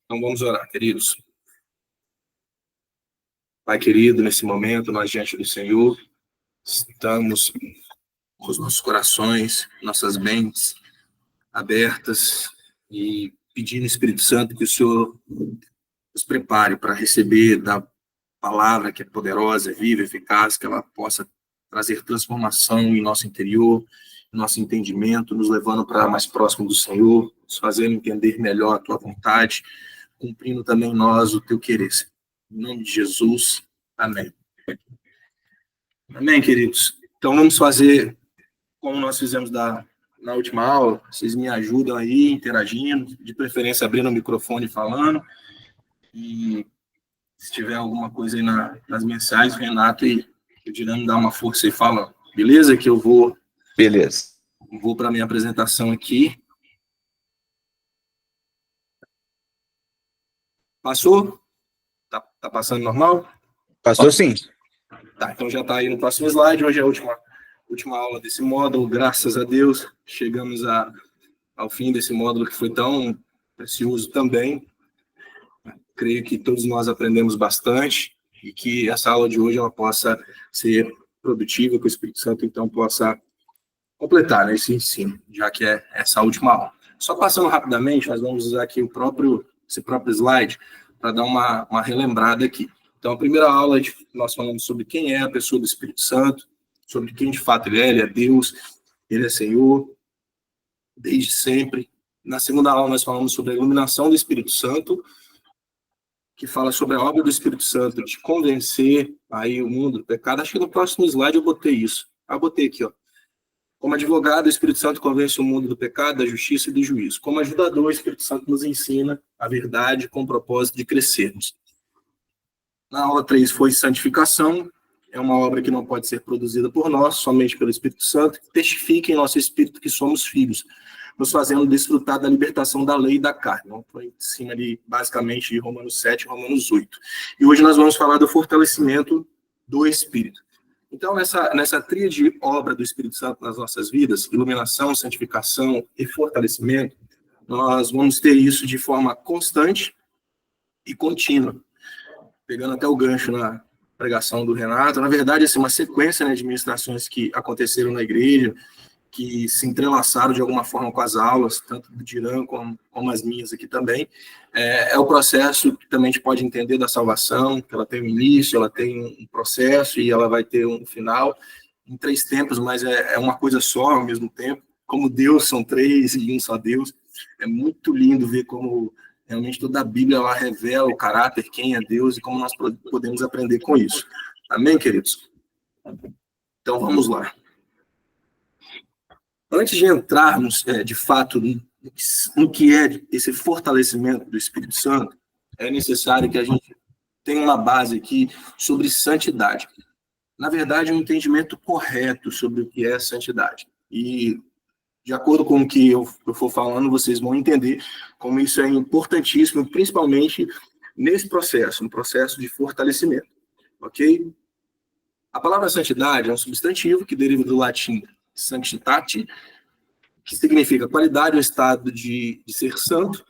Então vamos orar, queridos. Pai querido, nesse momento, nós diante do Senhor, estamos com os nossos corações, nossas mentes abertas e pedindo, Espírito Santo, que o Senhor nos prepare para receber da palavra que é poderosa, viva, eficaz, que ela possa trazer transformação em nosso interior, em nosso entendimento, nos levando para mais próximo do Senhor, nos fazendo entender melhor a Tua vontade, cumprindo também em nós o Teu querer. Em nome de Jesus, amém. Amém, queridos? Então vamos fazer como nós fizemos na última aula. Vocês me ajudam aí, interagindo, de preferência abrindo o microfone e falando. E se tiver alguma coisa aí nas mensagens, Renato e o Dirano dá uma força aí falando. Beleza? Que eu vou... Beleza. Vou para a minha apresentação aqui. Passou? Tá passando normal? Passou sim. Tá, então já está aí no próximo slide. Hoje é a última aula desse módulo. Graças a Deus, chegamos ao fim desse módulo que foi tão precioso também. Creio que todos nós aprendemos bastante e que essa aula de hoje ela possa ser produtiva, que o Espírito Santo, então, possa completar, né, esse ensino, já que é essa última aula. Só passando rapidamente, nós vamos usar aqui esse próprio slide para dar uma relembrada aqui. Então, a primeira aula, nós falamos sobre quem é a pessoa do Espírito Santo, sobre quem de fato ele é Deus, ele é Senhor, desde sempre. Na segunda aula, nós falamos sobre a iluminação do Espírito Santo, que fala sobre a obra do Espírito Santo, de convencer aí o mundo do pecado. Acho que no próximo slide eu botei isso. Eu botei aqui, ó. Como advogado, o Espírito Santo convence o mundo do pecado, da justiça e do juízo. Como ajudador, o Espírito Santo nos ensina a verdade com o propósito de crescermos. Na aula 3 foi santificação. É uma obra que não pode ser produzida por nós, somente pelo Espírito Santo, que testifica em nosso espírito que somos filhos, nos fazendo desfrutar da libertação da lei e da carne. Então, foi em cima ali, basicamente, de Romanos 7 e Romanos 8. E hoje nós vamos falar do fortalecimento do Espírito. Então, nessa tríade obra do Espírito Santo nas nossas vidas, iluminação, santificação e fortalecimento, nós vamos ter isso de forma constante e contínua. Pegando até o gancho na pregação do Renato, na verdade, assim, uma sequência, né, de ministrações que aconteceram na igreja, que se entrelaçaram de alguma forma com as aulas, tanto do Diran como as minhas aqui também, é o processo que também a gente pode entender da salvação, que ela tem um início, ela tem um processo e ela vai ter um final, em 3 tempos, mas é uma coisa só ao mesmo tempo. Como Deus são 3 e um só Deus. É muito lindo ver como realmente toda a Bíblia ela revela o caráter, quem é Deus e como nós podemos aprender com isso. Amém, queridos? Então vamos lá. Antes de entrarmos, de fato, no que é esse fortalecimento do Espírito Santo, é necessário que a gente tenha uma base aqui sobre santidade. Na verdade, um entendimento correto sobre o que é santidade. E, de acordo com o que eu for falando, vocês vão entender como isso é importantíssimo, principalmente nesse processo, no processo de fortalecimento. Ok? A palavra santidade é um substantivo que deriva do latim sanctitate, que significa qualidade ou estado de ser santo,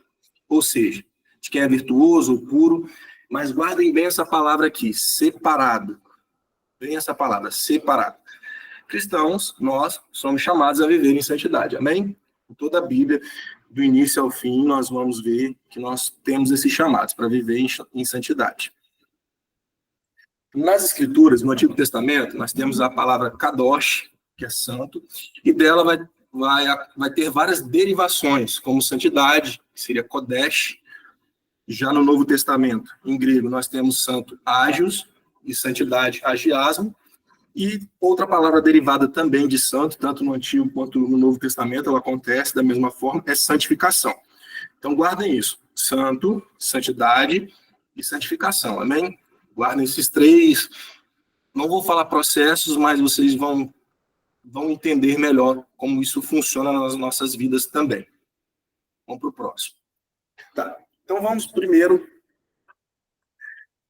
ou seja, de quem é virtuoso ou puro, mas guardem bem essa palavra aqui, separado. Bem essa palavra, separado. Cristãos, nós somos chamados a viver em santidade, amém? Em toda a Bíblia, do início ao fim, nós vamos ver que nós temos esses chamados para viver em santidade. Nas Escrituras, no Antigo Testamento, nós temos a palavra kadosh, que é santo, e dela vai ter várias derivações, como santidade, que seria kodesh. Já no Novo Testamento, em grego, nós temos santo ágios, e santidade agiasmo, e outra palavra derivada também de santo, tanto no Antigo quanto no Novo Testamento, ela acontece da mesma forma, é santificação. Então guardem isso, santo, santidade e santificação, amém? Guardem esses 3, não vou falar processos, mas vocês vão entender melhor como isso funciona nas nossas vidas também. Vamos para o próximo. Tá. Então vamos primeiro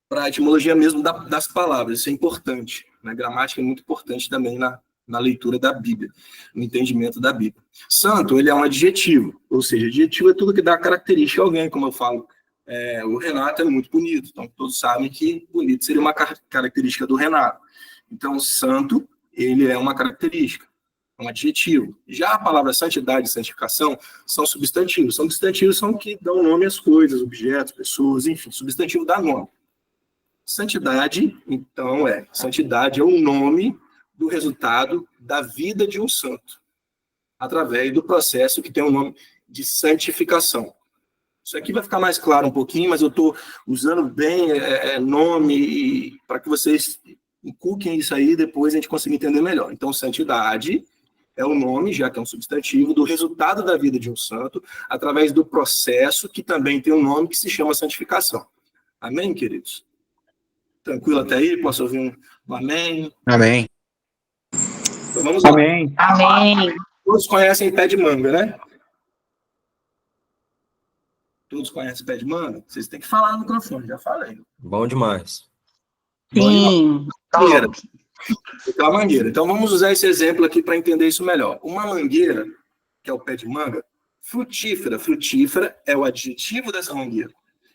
para a etimologia mesmo das palavras, isso é importante. A gramática é muito importante também na leitura da Bíblia, no entendimento da Bíblia. Santo, ele é um adjetivo, ou seja, adjetivo é tudo que dá característica a alguém, como eu falo O Renato é muito bonito, então todos sabem que bonito seria uma característica do Renato. Então, santo, ele é uma característica, um adjetivo. Já a palavra santidade e santificação são substantivos. Substantivos são que dão nome às coisas, objetos, pessoas, enfim, substantivo dá nome. Santidade, então, santidade é o nome do resultado da vida de um santo, através do processo que tem o nome de santificação. Isso aqui vai ficar mais claro um pouquinho, mas eu estou usando bem nome para que vocês inculquem isso aí e depois a gente consiga entender melhor. Então, santidade é o nome, já que é um substantivo, do resultado da vida de um santo, através do processo que também tem um nome que se chama santificação. Amém, queridos? Tranquilo até aí? Posso ouvir um amém? Amém. Então vamos lá. Amém. Amém. Todos conhecem pé de manga, né? Todos conhecem pé de manga? Vocês têm que falar no microfone, já falei. Bom demais. Sim. Mangueira. Então, a mangueira. Então, vamos usar esse exemplo aqui para entender isso melhor. Uma mangueira, que é o pé de manga, frutífera. Frutífera é o adjetivo dessa mangueira.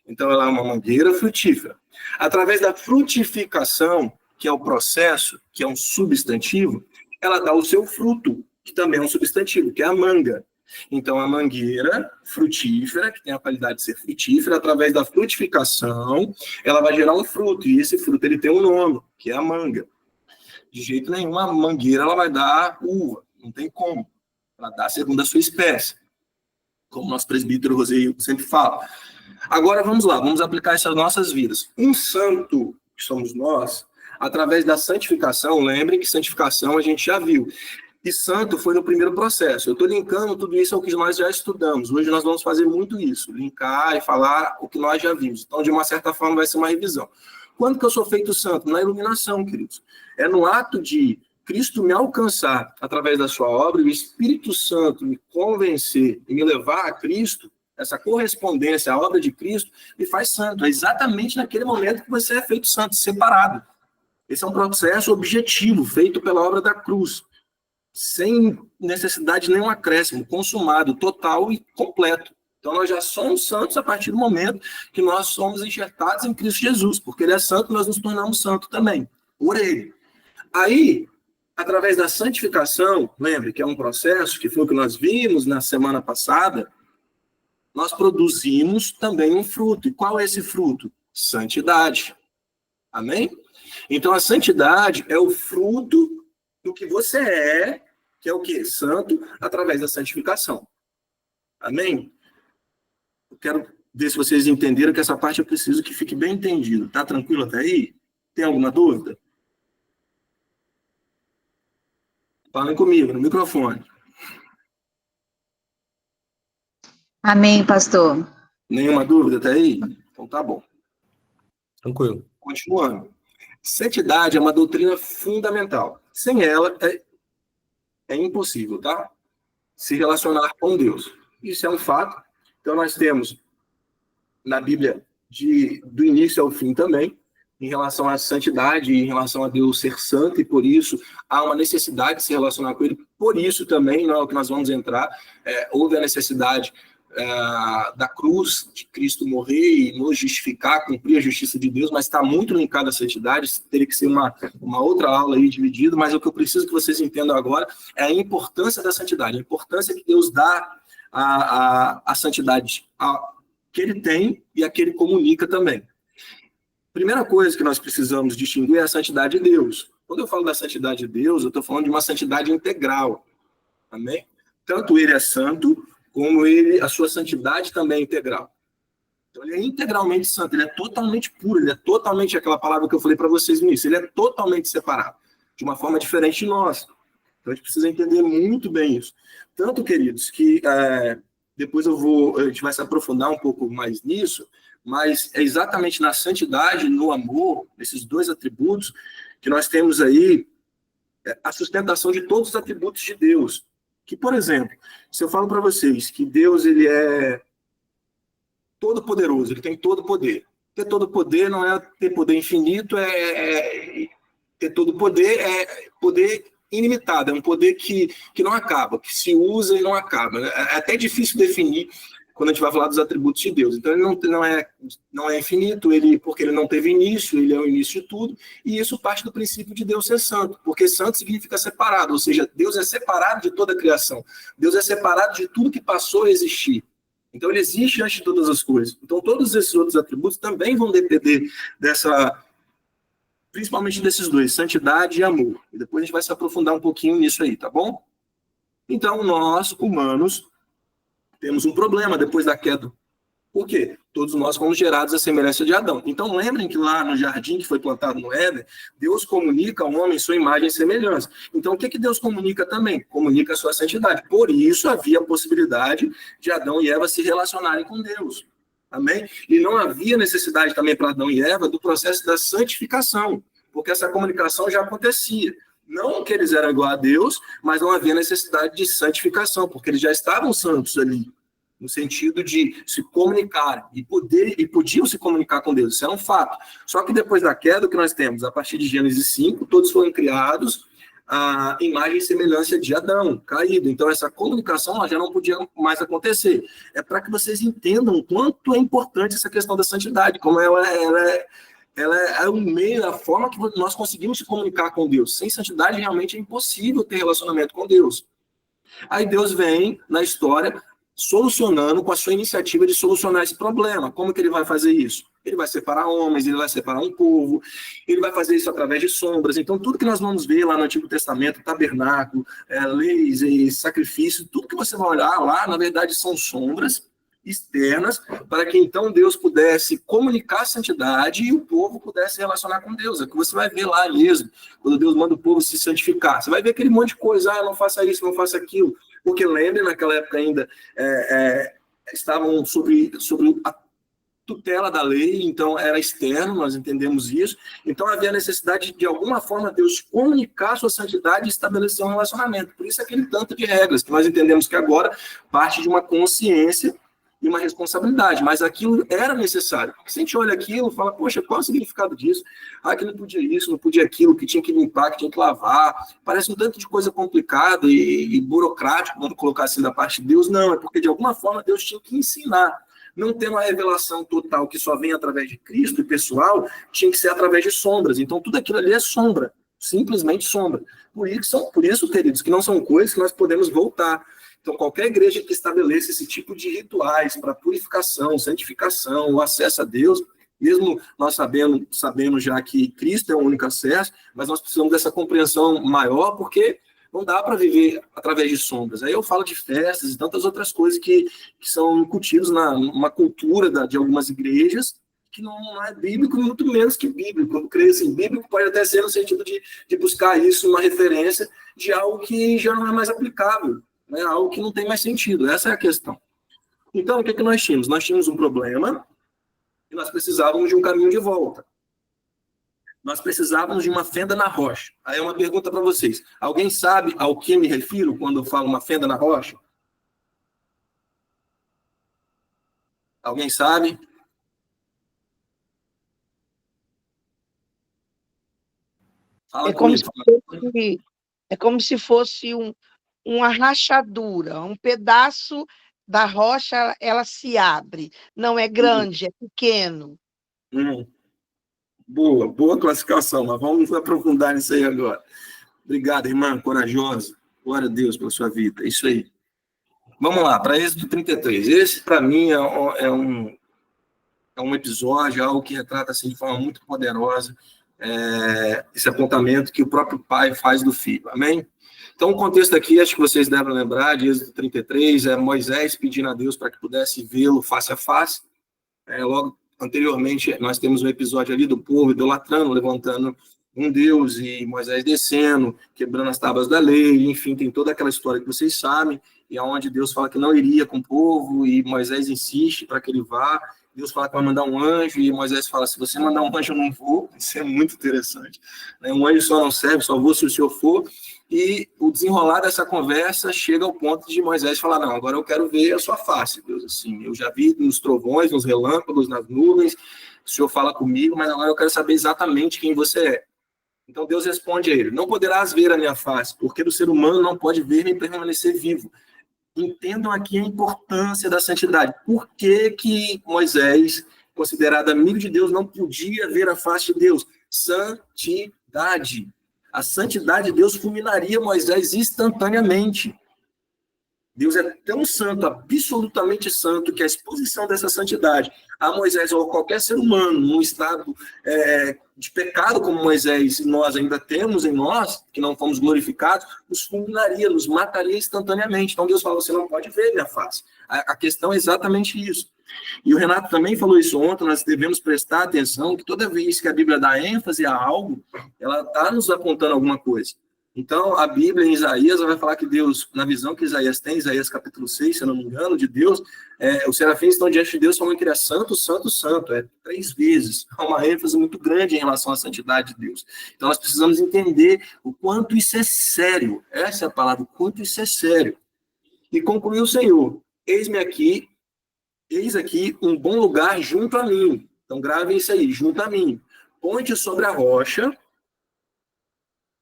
Então, ela é uma mangueira frutífera. Através da frutificação, que é o processo, que é um substantivo, ela dá o seu fruto, que também é um substantivo, que é a manga. Então, a mangueira frutífera, que tem a qualidade de ser frutífera, através da frutificação, ela vai gerar um fruto, e esse fruto ele tem um nome, que é a manga. De jeito nenhum, a mangueira ela vai dar uva, não tem como. Ela dá segundo a sua espécie, como nosso presbítero Roseio sempre fala. Agora, vamos lá, vamos aplicar isso às nossas vidas. Um santo, que somos nós, através da santificação, lembrem que santificação a gente já viu. E santo foi no primeiro processo. Eu estou linkando tudo isso ao que nós já estudamos. Hoje nós vamos fazer muito isso, linkar e falar o que nós já vimos. Então, de uma certa forma, vai ser uma revisão. Quando que eu sou feito santo? Na iluminação, queridos. É no ato de Cristo me alcançar através da sua obra, e o Espírito Santo me convencer e me levar a Cristo, essa correspondência à obra de Cristo, me faz santo. É exatamente naquele momento que você é feito santo, separado. Esse é um processo objetivo, feito pela obra da cruz, sem necessidade de nenhum acréscimo, consumado, total e completo. Então, nós já somos santos a partir do momento que nós somos enxertados em Cristo Jesus, porque Ele é santo, nós nos tornamos santos também, por Ele. Aí, através da santificação, lembre que é um processo, que foi o que nós vimos na semana passada, nós produzimos também um fruto. E qual é esse fruto? Santidade. Amém? Então, a santidade é o fruto do que você é, que é o quê? Santo, através da santificação. Amém? Eu quero ver se vocês entenderam que essa parte eu preciso que fique bem entendido. Tá tranquilo até aí? Tem alguma dúvida? Falem comigo, no microfone. Amém, pastor. Nenhuma dúvida até aí? Então tá bom. Tranquilo. Continuando. Santidade é uma doutrina fundamental. Sem ela, é impossível, tá? Se relacionar com Deus. Isso é um fato. Então, nós temos na Bíblia, do início ao fim também, em relação à santidade, em relação a Deus ser santo, e por isso há uma necessidade de se relacionar com Ele. Por isso também, não é o que nós vamos entrar, houve a necessidade da cruz, de Cristo morrer e nos justificar, cumprir a justiça de Deus, mas está muito linkado à santidade, teria que ser uma outra aula aí dividida, mas o que eu preciso que vocês entendam agora é a importância da santidade, a importância que Deus dá à santidade que Ele tem e a que Ele comunica também. Primeira coisa que nós precisamos distinguir é a santidade de Deus. Quando eu falo da santidade de Deus, eu estou falando de uma santidade integral. Amém? Tanto Ele é santo, como a sua santidade também é integral. Então, ele é integralmente santo, ele é totalmente puro, ele é totalmente, aquela palavra que eu falei para vocês no início, ele é totalmente separado, de uma forma diferente de nós. Então, a gente precisa entender muito bem isso. Tanto, queridos, que depois a gente vai se aprofundar um pouco mais nisso, mas é exatamente na santidade, no amor, nesses dois atributos, que nós temos aí a sustentação de todos os atributos de Deus. Que, por exemplo, se eu falo para vocês que Deus ele é todo poderoso, ele tem todo poder. Ter todo poder não é ter poder infinito, ter todo poder é poder ilimitado, é um poder que não acaba, que se usa e não acaba. É até difícil definir quando a gente vai falar dos atributos de Deus. Então, ele não é infinito, porque ele não teve início, ele é o início de tudo, e isso parte do princípio de Deus ser santo, porque santo significa separado, ou seja, Deus é separado de toda a criação. Deus é separado de tudo que passou a existir. Então, ele existe antes de todas as coisas. Então, todos esses outros atributos também vão depender principalmente desses dois, santidade e amor. E depois a gente vai se aprofundar um pouquinho nisso aí, tá bom? Então, nós, humanos, temos um problema depois da queda. Por quê? Todos nós fomos gerados à semelhança de Adão. Então, lembrem que lá no jardim que foi plantado no Éden, Deus comunica ao homem sua imagem e semelhança. Então, o que Deus comunica também? Comunica a sua santidade. Por isso, havia a possibilidade de Adão e Eva se relacionarem com Deus. Amém? E não havia necessidade também para Adão e Eva do processo da santificação, porque essa comunicação já acontecia. Não que eles eram igual a Deus, mas não havia necessidade de santificação, porque eles já estavam santos ali, no sentido de se comunicar e podiam se comunicar com Deus. Isso era um fato. Só que depois da queda, o que nós temos? A partir de Gênesis 5, todos foram criados a imagem e semelhança de Adão, caído. Então, essa comunicação já não podia mais acontecer. É para que vocês entendam o quanto é importante essa questão da santidade, como ela é o meio, a forma que nós conseguimos se comunicar com Deus. Sem santidade, realmente é impossível ter relacionamento com Deus. Aí Deus vem na história solucionando, com a sua iniciativa de solucionar esse problema. Como que ele vai fazer isso? Ele vai separar homens, ele vai separar um povo, ele vai fazer isso através de sombras. Então, tudo que nós vamos ver lá no Antigo Testamento, tabernáculo, leis e sacrifício, tudo que você vai olhar lá, na verdade, são sombras externas, para que então Deus pudesse comunicar a santidade e o povo pudesse se relacionar com Deus. É o que você vai ver lá mesmo, quando Deus manda o povo se santificar. Você vai ver aquele monte de coisa, não faça isso, não faça aquilo. Porque lembre, naquela época ainda estavam sobre a tutela da lei, então era externo, nós entendemos isso. Então havia necessidade de alguma forma Deus comunicar a sua santidade e estabelecer um relacionamento. Por isso aquele tanto de regras, que nós entendemos que agora parte de uma consciência e uma responsabilidade, mas aquilo era necessário. Se a gente olha aquilo, fala, poxa, qual é o significado disso? Que não podia isso, não podia aquilo, que tinha que limpar, que tinha que lavar. Parece um tanto de coisa complicada e burocrático, vamos colocar assim, da parte de Deus. Não, é porque de alguma forma Deus tinha que ensinar. Não ter uma revelação total que só vem através de Cristo e pessoal, tinha que ser através de sombras. Então tudo aquilo ali é sombra, simplesmente sombra. Por isso, queridos, que não são coisas que nós podemos voltar. Então, qualquer igreja que estabeleça esse tipo de rituais para purificação, santificação, o acesso a Deus, mesmo nós sabendo já que Cristo é o único acesso, mas nós precisamos dessa compreensão maior, porque não dá para viver através de sombras. Aí eu falo de festas e tantas outras coisas que são incutidas numa cultura de algumas igrejas, que não é bíblico, muito menos que bíblico. Eu creio assim, bíblico pode até ser no sentido de buscar isso, uma referência de algo que já não é mais aplicável. É algo que não tem mais sentido, essa é a questão. Então, o que nós tínhamos? Nós tínhamos um problema e nós precisávamos de um caminho de volta. Nós precisávamos de uma fenda na rocha. Aí é uma pergunta para vocês. Alguém sabe ao que me refiro quando eu falo uma fenda na rocha? Alguém sabe? Fala comigo. É como se fosse uma rachadura, um pedaço da rocha, ela se abre. Não é grande, é pequeno. Boa classificação, mas vamos aprofundar nisso aí agora. Obrigado, irmã, corajosa. Glória a Deus pela sua vida. Isso aí. Vamos lá, para Êxodo 33. Esse, para mim, é um episódio, algo que retrata assim, de forma muito poderosa esse apontamento que o próprio pai faz do filho. Amém? Então, o contexto aqui, acho que vocês devem lembrar, de Êxodo 33, é Moisés pedindo a Deus para que pudesse vê-lo face a face. Logo anteriormente, nós temos um episódio ali do povo idolatrando, levantando um Deus, e Moisés descendo, quebrando as tábuas da lei, enfim, tem toda aquela história que vocês sabem, e aonde Deus fala que não iria com o povo, e Moisés insiste para que ele vá. Deus fala que vai mandar um anjo, e Moisés fala, se você mandar um anjo, eu não vou. Isso é muito interessante. Um anjo só não serve, só vou se o senhor for. E o desenrolar dessa conversa chega ao ponto de Moisés falar, não, agora eu quero ver a sua face, Deus, assim, eu já vi nos trovões, nos relâmpagos, nas nuvens, o senhor fala comigo, mas agora eu quero saber exatamente quem você é. Então Deus responde a ele, não poderás ver a minha face, porque do ser humano não pode ver nem permanecer vivo. Entendam aqui a importância da santidade. Por que que Moisés, considerado amigo de Deus, não podia ver a face de Deus? Santidade. A santidade de Deus fulminaria Moisés instantaneamente. Deus é tão santo, absolutamente santo, que a exposição dessa santidade a Moisés ou a qualquer ser humano num estado de pecado como Moisés e nós ainda temos em nós, que não fomos glorificados, nos fulminaria, nos mataria instantaneamente. Então Deus falou, você não pode ver minha face. A questão é exatamente isso. E o Renato também falou isso ontem, nós devemos prestar atenção que toda vez que a Bíblia dá ênfase a algo, ela está nos apontando alguma coisa. Então, a Bíblia em Isaías vai falar que Deus, na visão que Isaías tem, Isaías capítulo 6, se eu não me engano, de Deus, os serafins estão diante de Deus falando que ele é santo, santo, santo, 3 vezes. Há uma ênfase muito grande em relação à santidade de Deus. Então, nós precisamos entender o quanto isso é sério. Essa é a palavra, o quanto isso é sério. E concluiu o Senhor, eis aqui um bom lugar junto a mim. Então, gravem isso aí, junto a mim. Ponte sobre a rocha.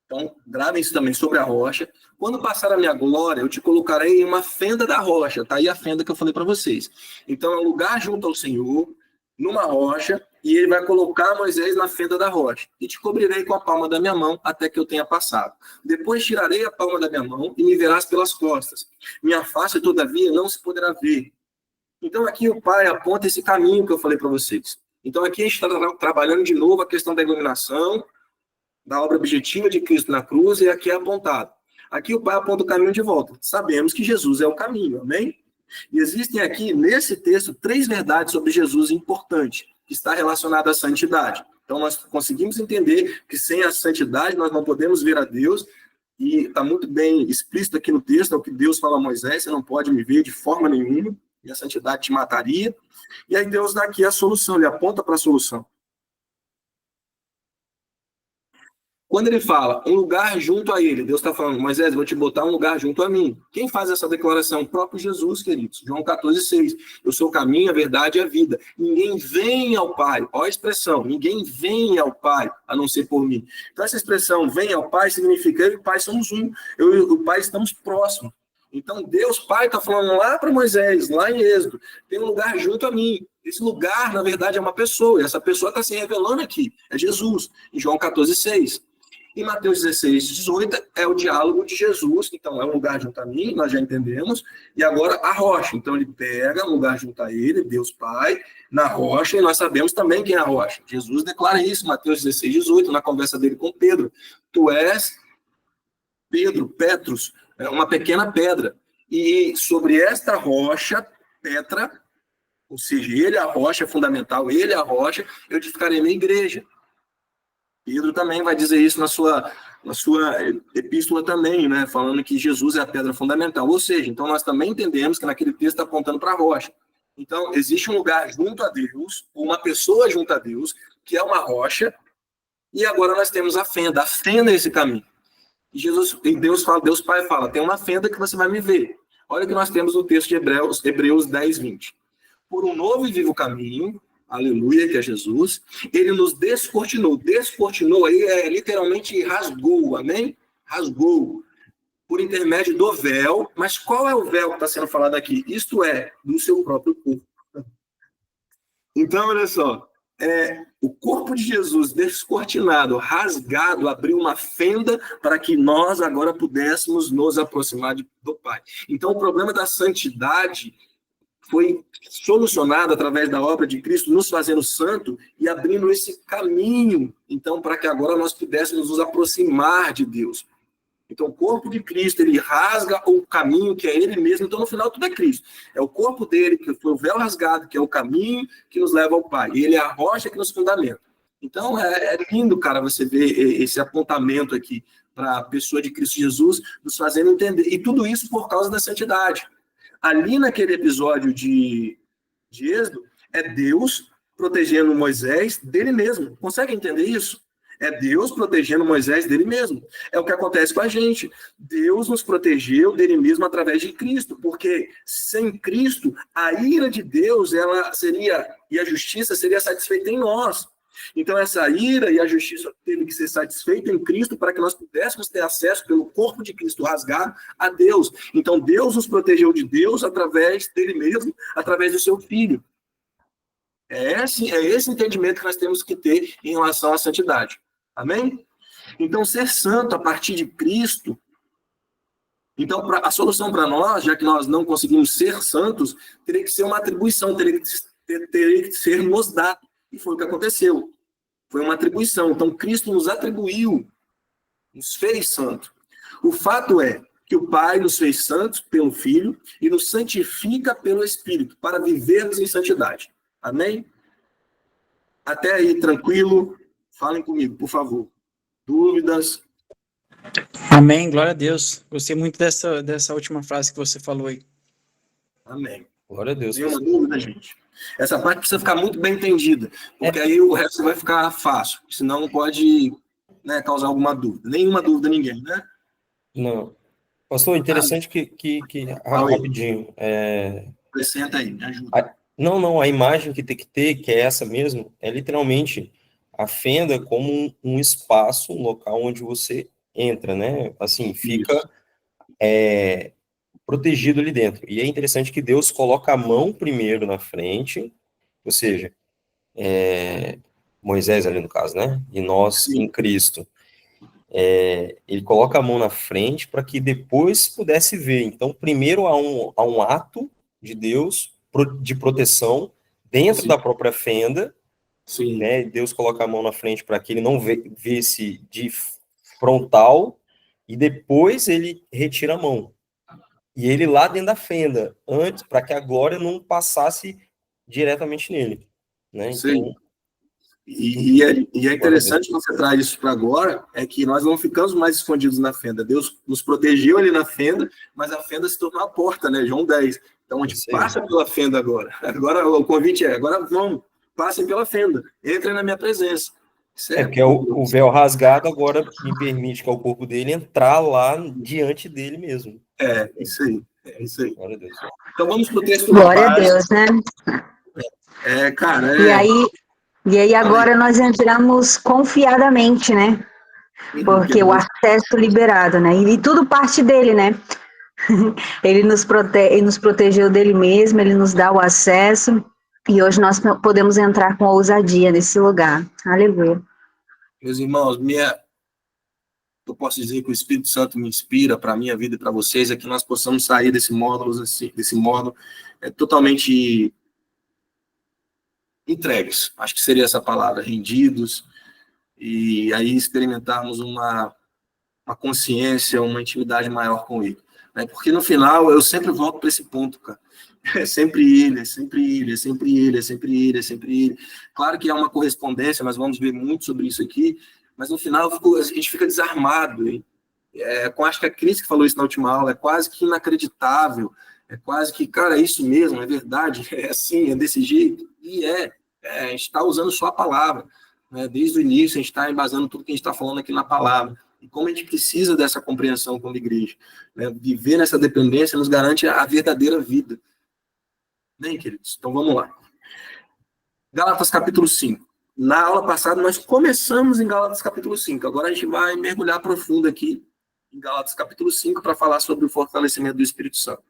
Então, gravem isso também, sobre a rocha. Quando passar a minha glória, eu te colocarei em uma fenda da rocha. Está aí a fenda que eu falei para vocês. Então, é um lugar junto ao Senhor, numa rocha, e ele vai colocar Moisés na fenda da rocha. E te cobrirei com a palma da minha mão até que eu tenha passado. Depois tirarei a palma da minha mão e me verás pelas costas. Minha face, todavia, não se poderá ver. Então, aqui o Pai aponta esse caminho que eu falei para vocês. Então, aqui a gente está trabalhando de novo a questão da iluminação, da obra objetiva de Cristo na cruz, e aqui é apontado. Aqui o Pai aponta o caminho de volta. Sabemos que Jesus é o caminho, amém? E existem aqui, nesse texto, 3 verdades sobre Jesus importantes, que está relacionada à santidade. Então, nós conseguimos entender que sem a santidade nós não podemos ver a Deus, e está muito bem explícito aqui no texto, é o que Deus fala a Moisés, você não pode me ver de forma nenhuma, e a santidade te mataria. E aí Deus dá aqui a solução, ele aponta para a solução. Quando ele fala um lugar junto a ele, Deus está falando, Moisés, vou te botar um lugar junto a mim. Quem faz essa declaração? O próprio Jesus, queridos. João 14,6. Eu sou o caminho, a verdade e a vida. Ninguém vem ao Pai. Olha a expressão. Ninguém vem ao Pai, a não ser por mim. Então, essa expressão, vem ao Pai, significa eu e o Pai somos um. Eu e o Pai estamos próximos. Então, Deus Pai está falando lá para Moisés, lá em Êxodo, tem um lugar junto a mim. Esse lugar, na verdade, é uma pessoa. E essa pessoa está se revelando aqui. É Jesus, em João 14,6. Em Mateus 16:18 é o diálogo de Jesus, então é um lugar junto a mim, nós já entendemos, e agora a rocha, então ele pega um lugar junto a ele, Deus Pai, na rocha, e nós sabemos também quem é a rocha. Jesus declara isso, Mateus 16:18, na conversa dele com Pedro. Tu és Pedro, Petrus, uma pequena pedra, e sobre esta rocha, Petra, ou seja, ele é a rocha fundamental, ele é a rocha, eu edificarei minha igreja. Pedro também vai dizer isso na sua epístola também, né? Falando que Jesus é a pedra fundamental. Ou seja, então nós também entendemos que naquele texto está apontando para a rocha. Então, existe um lugar junto a Deus, uma pessoa junto a Deus, que é uma rocha, e agora nós temos a fenda é esse caminho. E Deus Pai fala, tem uma fenda que você vai me ver. Olha o que nós temos no texto de Hebreus 10:20. Por um novo e vivo caminho, aleluia, que é Jesus, ele nos descortinou. Descortinou aí literalmente rasgou, amém? Rasgou. Por intermédio do véu. Mas qual é o véu que está sendo falado aqui? Isto é, do seu próprio corpo. Então, olha só. O corpo de Jesus descortinado, rasgado, abriu uma fenda para que nós agora pudéssemos nos aproximar do Pai. Então, o problema da santidade foi solucionado através da obra de Cristo, nos fazendo santo e abrindo esse caminho, então, para que agora nós pudéssemos nos aproximar de Deus. Então, o corpo de Cristo, ele rasga o caminho que é ele mesmo. Então, no final, tudo é Cristo. É o corpo dele, que foi o véu rasgado, que é o caminho que nos leva ao Pai. E ele é a rocha que nos fundamenta. Então, é lindo, cara, você ver esse apontamento aqui para a pessoa de Cristo Jesus, nos fazendo entender. E tudo isso por causa da santidade. Ali naquele episódio de Êxodo, é Deus protegendo Moisés dele mesmo. Consegue entender isso? É Deus protegendo Moisés dele mesmo. É o que acontece com a gente. Deus nos protegeu dele mesmo através de Cristo, porque sem Cristo, a ira de Deus, ela seria, e a justiça seria satisfeita em nós. Então, essa ira e a justiça teve que ser satisfeita em Cristo para que nós pudéssemos ter acesso pelo corpo de Cristo rasgado a Deus. Então, Deus nos protegeu de Deus através dele mesmo, através do seu Filho. É esse entendimento que nós temos que ter em relação à santidade. Amém? Então, ser santo a partir de Cristo. Então, a solução para nós, já que nós não conseguimos ser santos, teria que ser uma atribuição, teria que ser nos dado. E foi o que aconteceu. Foi uma atribuição. Então, Cristo nos atribuiu, nos fez santo. O fato é que o Pai nos fez santos pelo Filho e nos santifica pelo Espírito, para vivermos em santidade. Amém? Até aí, tranquilo? Falem comigo, por favor. Dúvidas? Amém, glória a Deus. Gostei muito dessa última frase que você falou aí. Amém. Glória a Deus. Nenhuma dúvida, gente? Essa parte precisa ficar muito bem entendida, porque aí o resto vai ficar fácil, senão pode, né, causar alguma dúvida. Nenhuma dúvida ninguém, né? Não. Pastor, interessante rapidinho. Acrescenta aí, me ajuda. Não, a imagem que tem que ter, que é essa mesmo, é literalmente a fenda como um espaço, um local onde você entra, né? Assim, fica protegido ali dentro. E é interessante que Deus coloca a mão primeiro na frente, ou seja, Moisés ali no caso, né? E nós em Cristo. Ele coloca a mão na frente para que depois pudesse ver. Então, primeiro há um ato de Deus de proteção dentro da própria fenda, né? Deus coloca a mão na frente para que ele não visse de frontal, e depois ele retira a mão. E ele lá dentro da fenda, antes, para que a glória não passasse diretamente nele, né? Então, e é interessante que você traz isso para agora, é que nós não ficamos mais escondidos na fenda. Deus nos protegeu ali na fenda, mas a fenda se tornou a porta, né? João 10. Então, a gente passa pela fenda agora. Agora o convite agora vamos, passem pela fenda, entrem na minha presença. Porque o véu rasgado agora me permite que o corpo dele entrar lá diante dele mesmo. Isso aí. Glória a Deus. Então vamos para o texto. Glória a Deus, né? Cara, E aí agora nós entramos confiadamente, né? Porque o acesso liberado, né? E tudo parte dele, né? Ele nos protegeu dele mesmo, ele nos dá o acesso, e hoje nós podemos entrar com ousadia nesse lugar. Aleluia. Meus irmãos, eu posso dizer que o Espírito Santo me inspira para a minha vida e para vocês, é que nós possamos sair desse módulo totalmente entregues, acho que seria essa palavra, rendidos, e aí experimentarmos uma consciência, uma intimidade maior com ele. Né? Porque no final, eu sempre volto para esse ponto, cara. É sempre ele, é sempre ele, é sempre ele, é sempre ele, é sempre ele. Claro que há uma correspondência, nós vamos ver muito sobre isso aqui, mas no final a gente fica desarmado. Hein? Acho que a Cris que falou isso na última aula, é quase que inacreditável, é quase que, cara, é isso mesmo, é verdade, é assim, é desse jeito. E a gente está usando só a palavra. Né? Desde o início, a gente está embasando tudo que a gente está falando aqui na palavra. E como a gente precisa dessa compreensão como igreja. Né? Viver nessa dependência nos garante a verdadeira vida. Bem, queridos, então vamos lá. Gálatas capítulo 5. Na aula passada, nós começamos em Gálatas capítulo 5. Agora a gente vai mergulhar profundo aqui em Gálatas capítulo 5 para falar sobre o fortalecimento do Espírito Santo.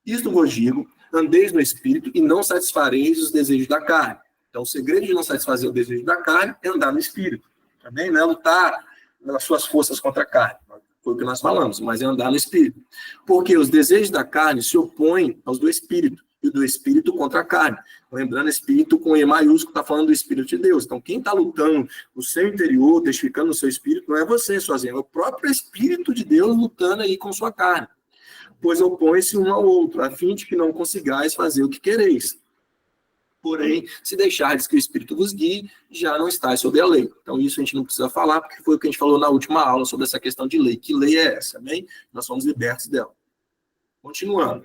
Isto vos digo, andeis no Espírito e não satisfareis os desejos da carne. Então, o segredo de não satisfazer o desejo da carne é andar no Espírito. Também não é lutar nas suas forças contra a carne. Foi o que nós falamos, mas é andar no Espírito. Porque os desejos da carne se opõem aos do Espírito, e do Espírito contra a carne. Lembrando, Espírito com E maiúsculo está falando do Espírito de Deus. Então, quem está lutando no seu interior, testificando no seu Espírito, não é você sozinho, é o próprio Espírito de Deus lutando aí com sua carne. Pois opõe-se um ao outro, a fim de que não consigais fazer o que quereis. Porém, se deixardes que o Espírito vos guie, já não estáis sob a lei. Então, isso a gente não precisa falar, porque foi o que a gente falou na última aula sobre essa questão de lei. Que lei é essa? Amém? Nós somos libertos dela. Continuando.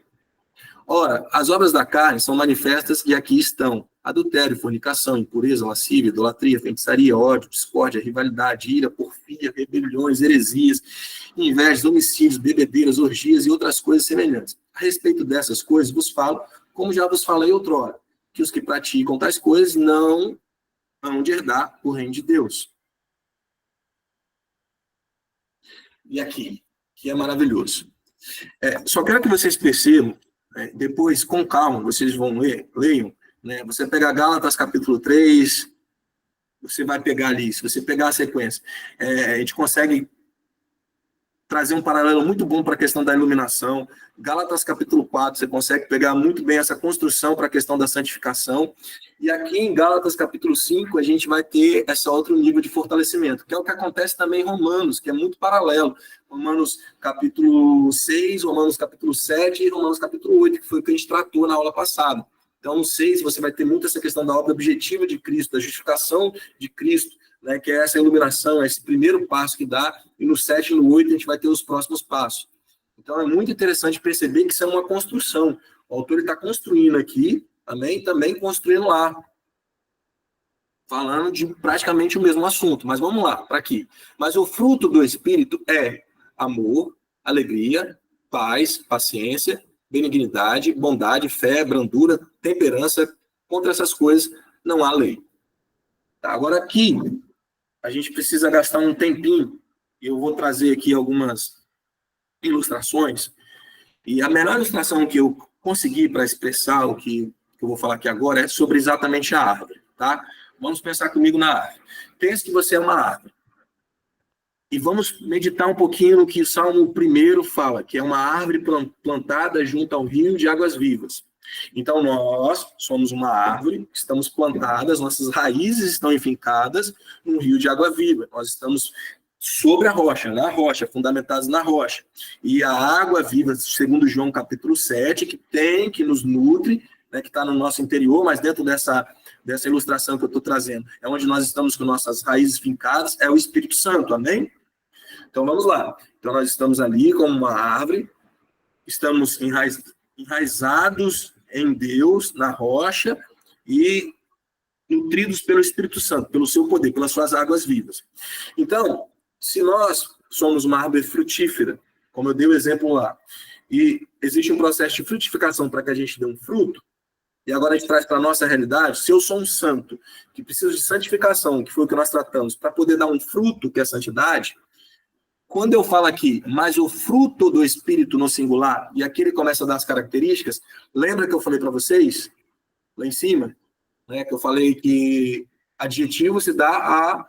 Ora, as obras da carne são manifestas e aqui estão: adultério, fornicação, impureza, lascívia, idolatria, feitiçaria, ódio, discórdia, rivalidade, ira, porfia, rebeliões, heresias, invejas, homicídios, bebedeiras, orgias e outras coisas semelhantes. A respeito dessas coisas vos falo, como já vos falei outrora, que os que praticam tais coisas não hão de herdar o reino de Deus. E aqui, que é maravilhoso. Só quero que vocês percebam, depois, com calma, vocês vão leiam, né? Você pega Gálatas capítulo 3, você vai pegar ali, se você pegar a sequência, a gente consegue trazer um paralelo muito bom para a questão da iluminação. Gálatas capítulo 4, você consegue pegar muito bem essa construção para a questão da santificação. E aqui em Gálatas capítulo 5, a gente vai ter esse outro nível de fortalecimento, que é o que acontece também em Romanos, que é muito paralelo. Romanos capítulo 6, Romanos capítulo 7 e Romanos capítulo 8, que foi o que a gente tratou na aula passada. Então, no 6, você vai ter muito essa questão da obra objetiva de Cristo, da justificação de Cristo, né, que é essa iluminação, esse primeiro passo que dá, e no 7 e no 8 a gente vai ter os próximos passos. Então é muito interessante perceber que isso é uma construção. O autor está construindo aqui, também construindo lá, falando de praticamente o mesmo assunto, mas vamos lá, para aqui. Mas o fruto do Espírito é amor, alegria, paz, paciência, benignidade, bondade, fé, brandura, temperança. Contra essas coisas não há lei. Tá, agora aqui, a gente precisa gastar um tempinho, e eu vou trazer aqui algumas ilustrações, e a melhor ilustração que eu consegui para expressar o que eu vou falar aqui agora é sobre exatamente a árvore, tá? Vamos pensar comigo na árvore. Pense que você é uma árvore. E vamos meditar um pouquinho no que o Salmo 1 fala, que é uma árvore plantada junto ao rio de águas vivas. Então, nós somos uma árvore, estamos plantadas, nossas raízes estão enfincadas num rio de água viva. Nós estamos sobre a rocha, na rocha, fundamentados na rocha. E a água viva, segundo João capítulo 7, que nos nutre, né, que está no nosso interior, mas dentro dessa ilustração que eu estou trazendo, é onde nós estamos com nossas raízes fincadas, é o Espírito Santo, amém? Então, vamos lá. Então, nós estamos ali como uma árvore, estamos enraizados em Deus, na rocha, e nutridos pelo Espírito Santo, pelo seu poder, pelas suas águas vivas. Então, se nós somos uma árvore frutífera, como eu dei o exemplo lá, e existe um processo de frutificação para que a gente dê um fruto, e agora a gente traz para a nossa realidade, se eu sou um santo, que precisa de santificação, que foi o que nós tratamos, para poder dar um fruto, que é a santidade, quando eu falo aqui, mas o fruto do Espírito no singular, e aqui ele começa a dar as características, lembra que eu falei para vocês, lá em cima, né, que eu falei que adjetivo se dá a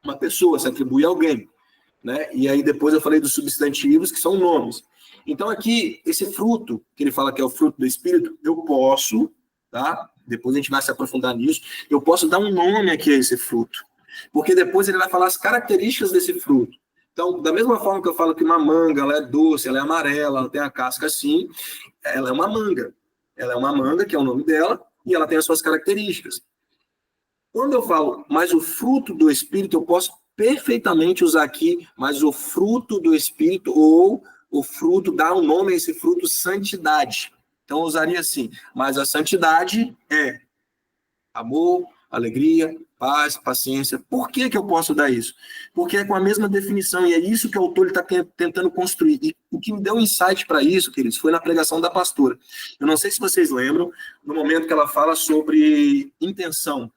uma pessoa, se atribui a alguém, né? E aí depois eu falei dos substantivos, que são nomes. Então aqui, esse fruto, que ele fala que é o fruto do Espírito, eu posso, tá? Depois a gente vai se aprofundar nisso, eu posso dar um nome aqui a esse fruto, porque depois ele vai falar as características desse fruto. Então, da mesma forma que eu falo que uma manga, ela é doce, ela é amarela, ela tem a casca assim, ela é uma manga. Ela é uma manga, que é o nome dela, e ela tem as suas características. Quando eu falo, mas o fruto do Espírito, eu posso perfeitamente usar aqui, mas o fruto do Espírito, ou o fruto, dá um nome a esse fruto, santidade. Então, eu usaria assim, mas a santidade é amor, alegria, paz, paciência. Por que eu posso dar isso? Porque é com a mesma definição, e é isso que o autor está tentando construir. E o que me deu um insight para isso, queridos, foi na pregação da pastora. Eu não sei se vocês lembram, no momento que ela fala sobre intenção.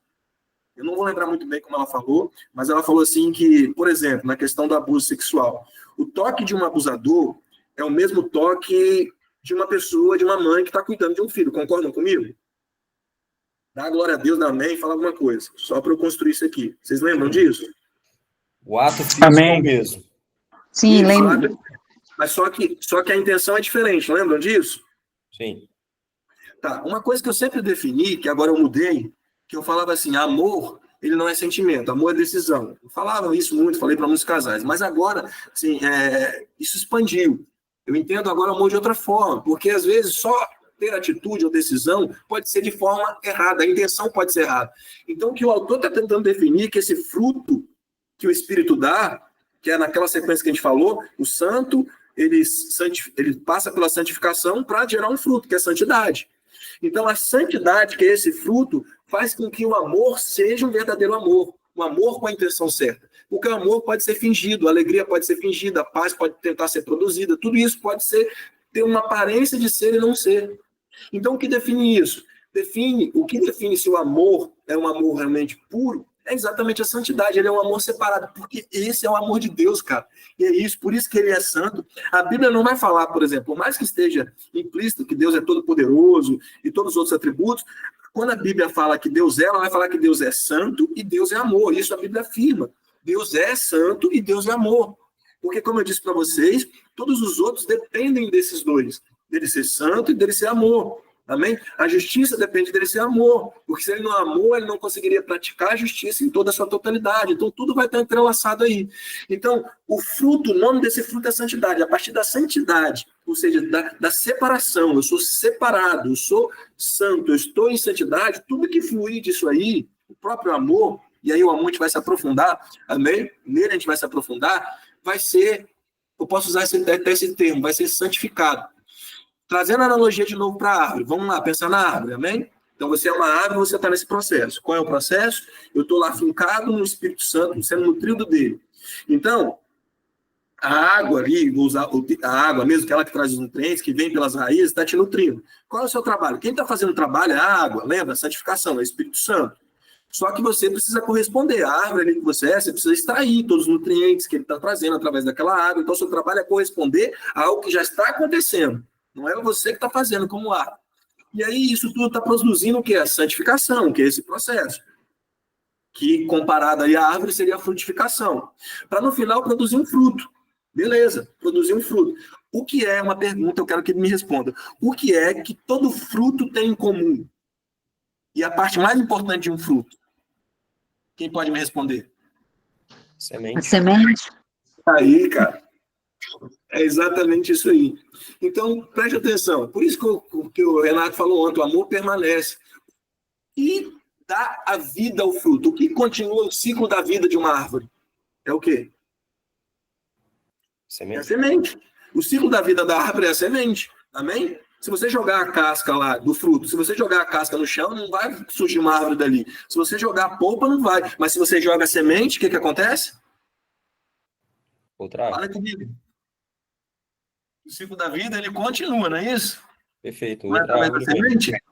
Eu não vou lembrar muito bem como ela falou, mas ela falou assim que, por exemplo, na questão do abuso sexual, o toque de um abusador é o mesmo toque de uma pessoa, de uma mãe que está cuidando de um filho. Concordam comigo? Dá glória a Deus, dá amém, fala alguma coisa. Só para eu construir isso aqui. Vocês lembram disso? O ato físico é o mesmo. Sim, lembro. Mas só que a intenção é diferente, lembram disso? Sim. Tá, uma coisa que eu sempre defini, que agora eu mudei, que eu falava assim, amor, ele não é sentimento, amor é decisão. Eu falava isso muito, falei para muitos casais, mas agora, assim, isso expandiu. Eu entendo agora amor de outra forma, porque às vezes só ter atitude ou decisão pode ser de forma errada, a intenção pode ser errada. Então, o que o autor está tentando definir é que esse fruto que o Espírito dá, que é naquela sequência que a gente falou, o santo, ele passa pela santificação para gerar um fruto, que é a santidade. Então, a santidade, que é esse fruto, faz com que o amor seja um verdadeiro amor, um amor com a intenção certa. Porque o amor pode ser fingido, a alegria pode ser fingida, a paz pode tentar ser produzida, tudo isso pode ter uma aparência de ser e não ser. Então, o que define isso? o que define se o amor é um amor realmente puro é exatamente a santidade. Ele é um amor separado, porque esse é o amor de Deus, cara. E é isso, por isso que ele é santo. A Bíblia não vai falar, por exemplo, por mais que esteja implícito que Deus é todo-poderoso e todos os outros atributos, quando a Bíblia fala que Deus é, ela vai falar que Deus é santo e Deus é amor. Isso a Bíblia afirma. Deus é santo e Deus é amor. Porque, como eu disse para vocês, todos os outros dependem desses dois. Dele ser santo e dele ser amor. Amém? A justiça depende dele ser amor. Porque se ele não amou, ele não conseguiria praticar a justiça em toda a sua totalidade. Então, tudo vai estar entrelaçado aí. Então, o fruto, o nome desse fruto é santidade. A partir da santidade, ou seja, da separação, eu sou separado, eu sou santo, eu estou em santidade, tudo que fluir disso aí, o próprio amor, e aí o amor a gente vai se aprofundar, amém? Nele a gente vai se aprofundar, vai ser, eu posso usar até esse termo, vai ser santificado. Trazendo a analogia de novo para a árvore. Vamos lá, pensar na árvore, amém? Então você é uma árvore, você está nesse processo. Qual é o processo? Eu estou lá fincado no Espírito Santo, sendo nutrido dele. Então, a água ali, vou usar a água mesmo, aquela que traz os nutrientes, que vem pelas raízes, está te nutrindo. Qual é o seu trabalho? Quem está fazendo o trabalho é a água, lembra? A santificação, é o Espírito Santo. Só que você precisa corresponder. A árvore ali que você precisa extrair todos os nutrientes que ele está trazendo através daquela água. Então, o seu trabalho é corresponder a algo que já está acontecendo. Não é você que está fazendo como árvore. E aí, isso tudo está produzindo o que? A santificação, que é esse processo. Que, comparado aí à árvore, seria a frutificação. Para, no final, produzir um fruto. Beleza, produzir um fruto. O que é uma pergunta, eu quero que ele me responda. O que é que todo fruto tem em comum? E a parte mais importante de um fruto? Quem pode me responder? A Semente. semente. Aí, cara. É exatamente isso aí. Então, preste atenção. Por isso que o Renato falou ontem, o amor permanece. E dá a vida ao fruto. O que continua o ciclo da vida de uma árvore? É o quê? É a Semente. semente. O ciclo da vida da árvore é a semente. Amém? Se você jogar a casca lá do fruto, se você jogar a casca no chão, não vai surgir uma árvore dali. Se você jogar a polpa, não vai. Mas se você joga a semente, o que acontece? Outra árvore. Fala comigo. O ciclo da vida, ele continua, não é isso? Perfeito. Não é Outra através da árvore vem. semente?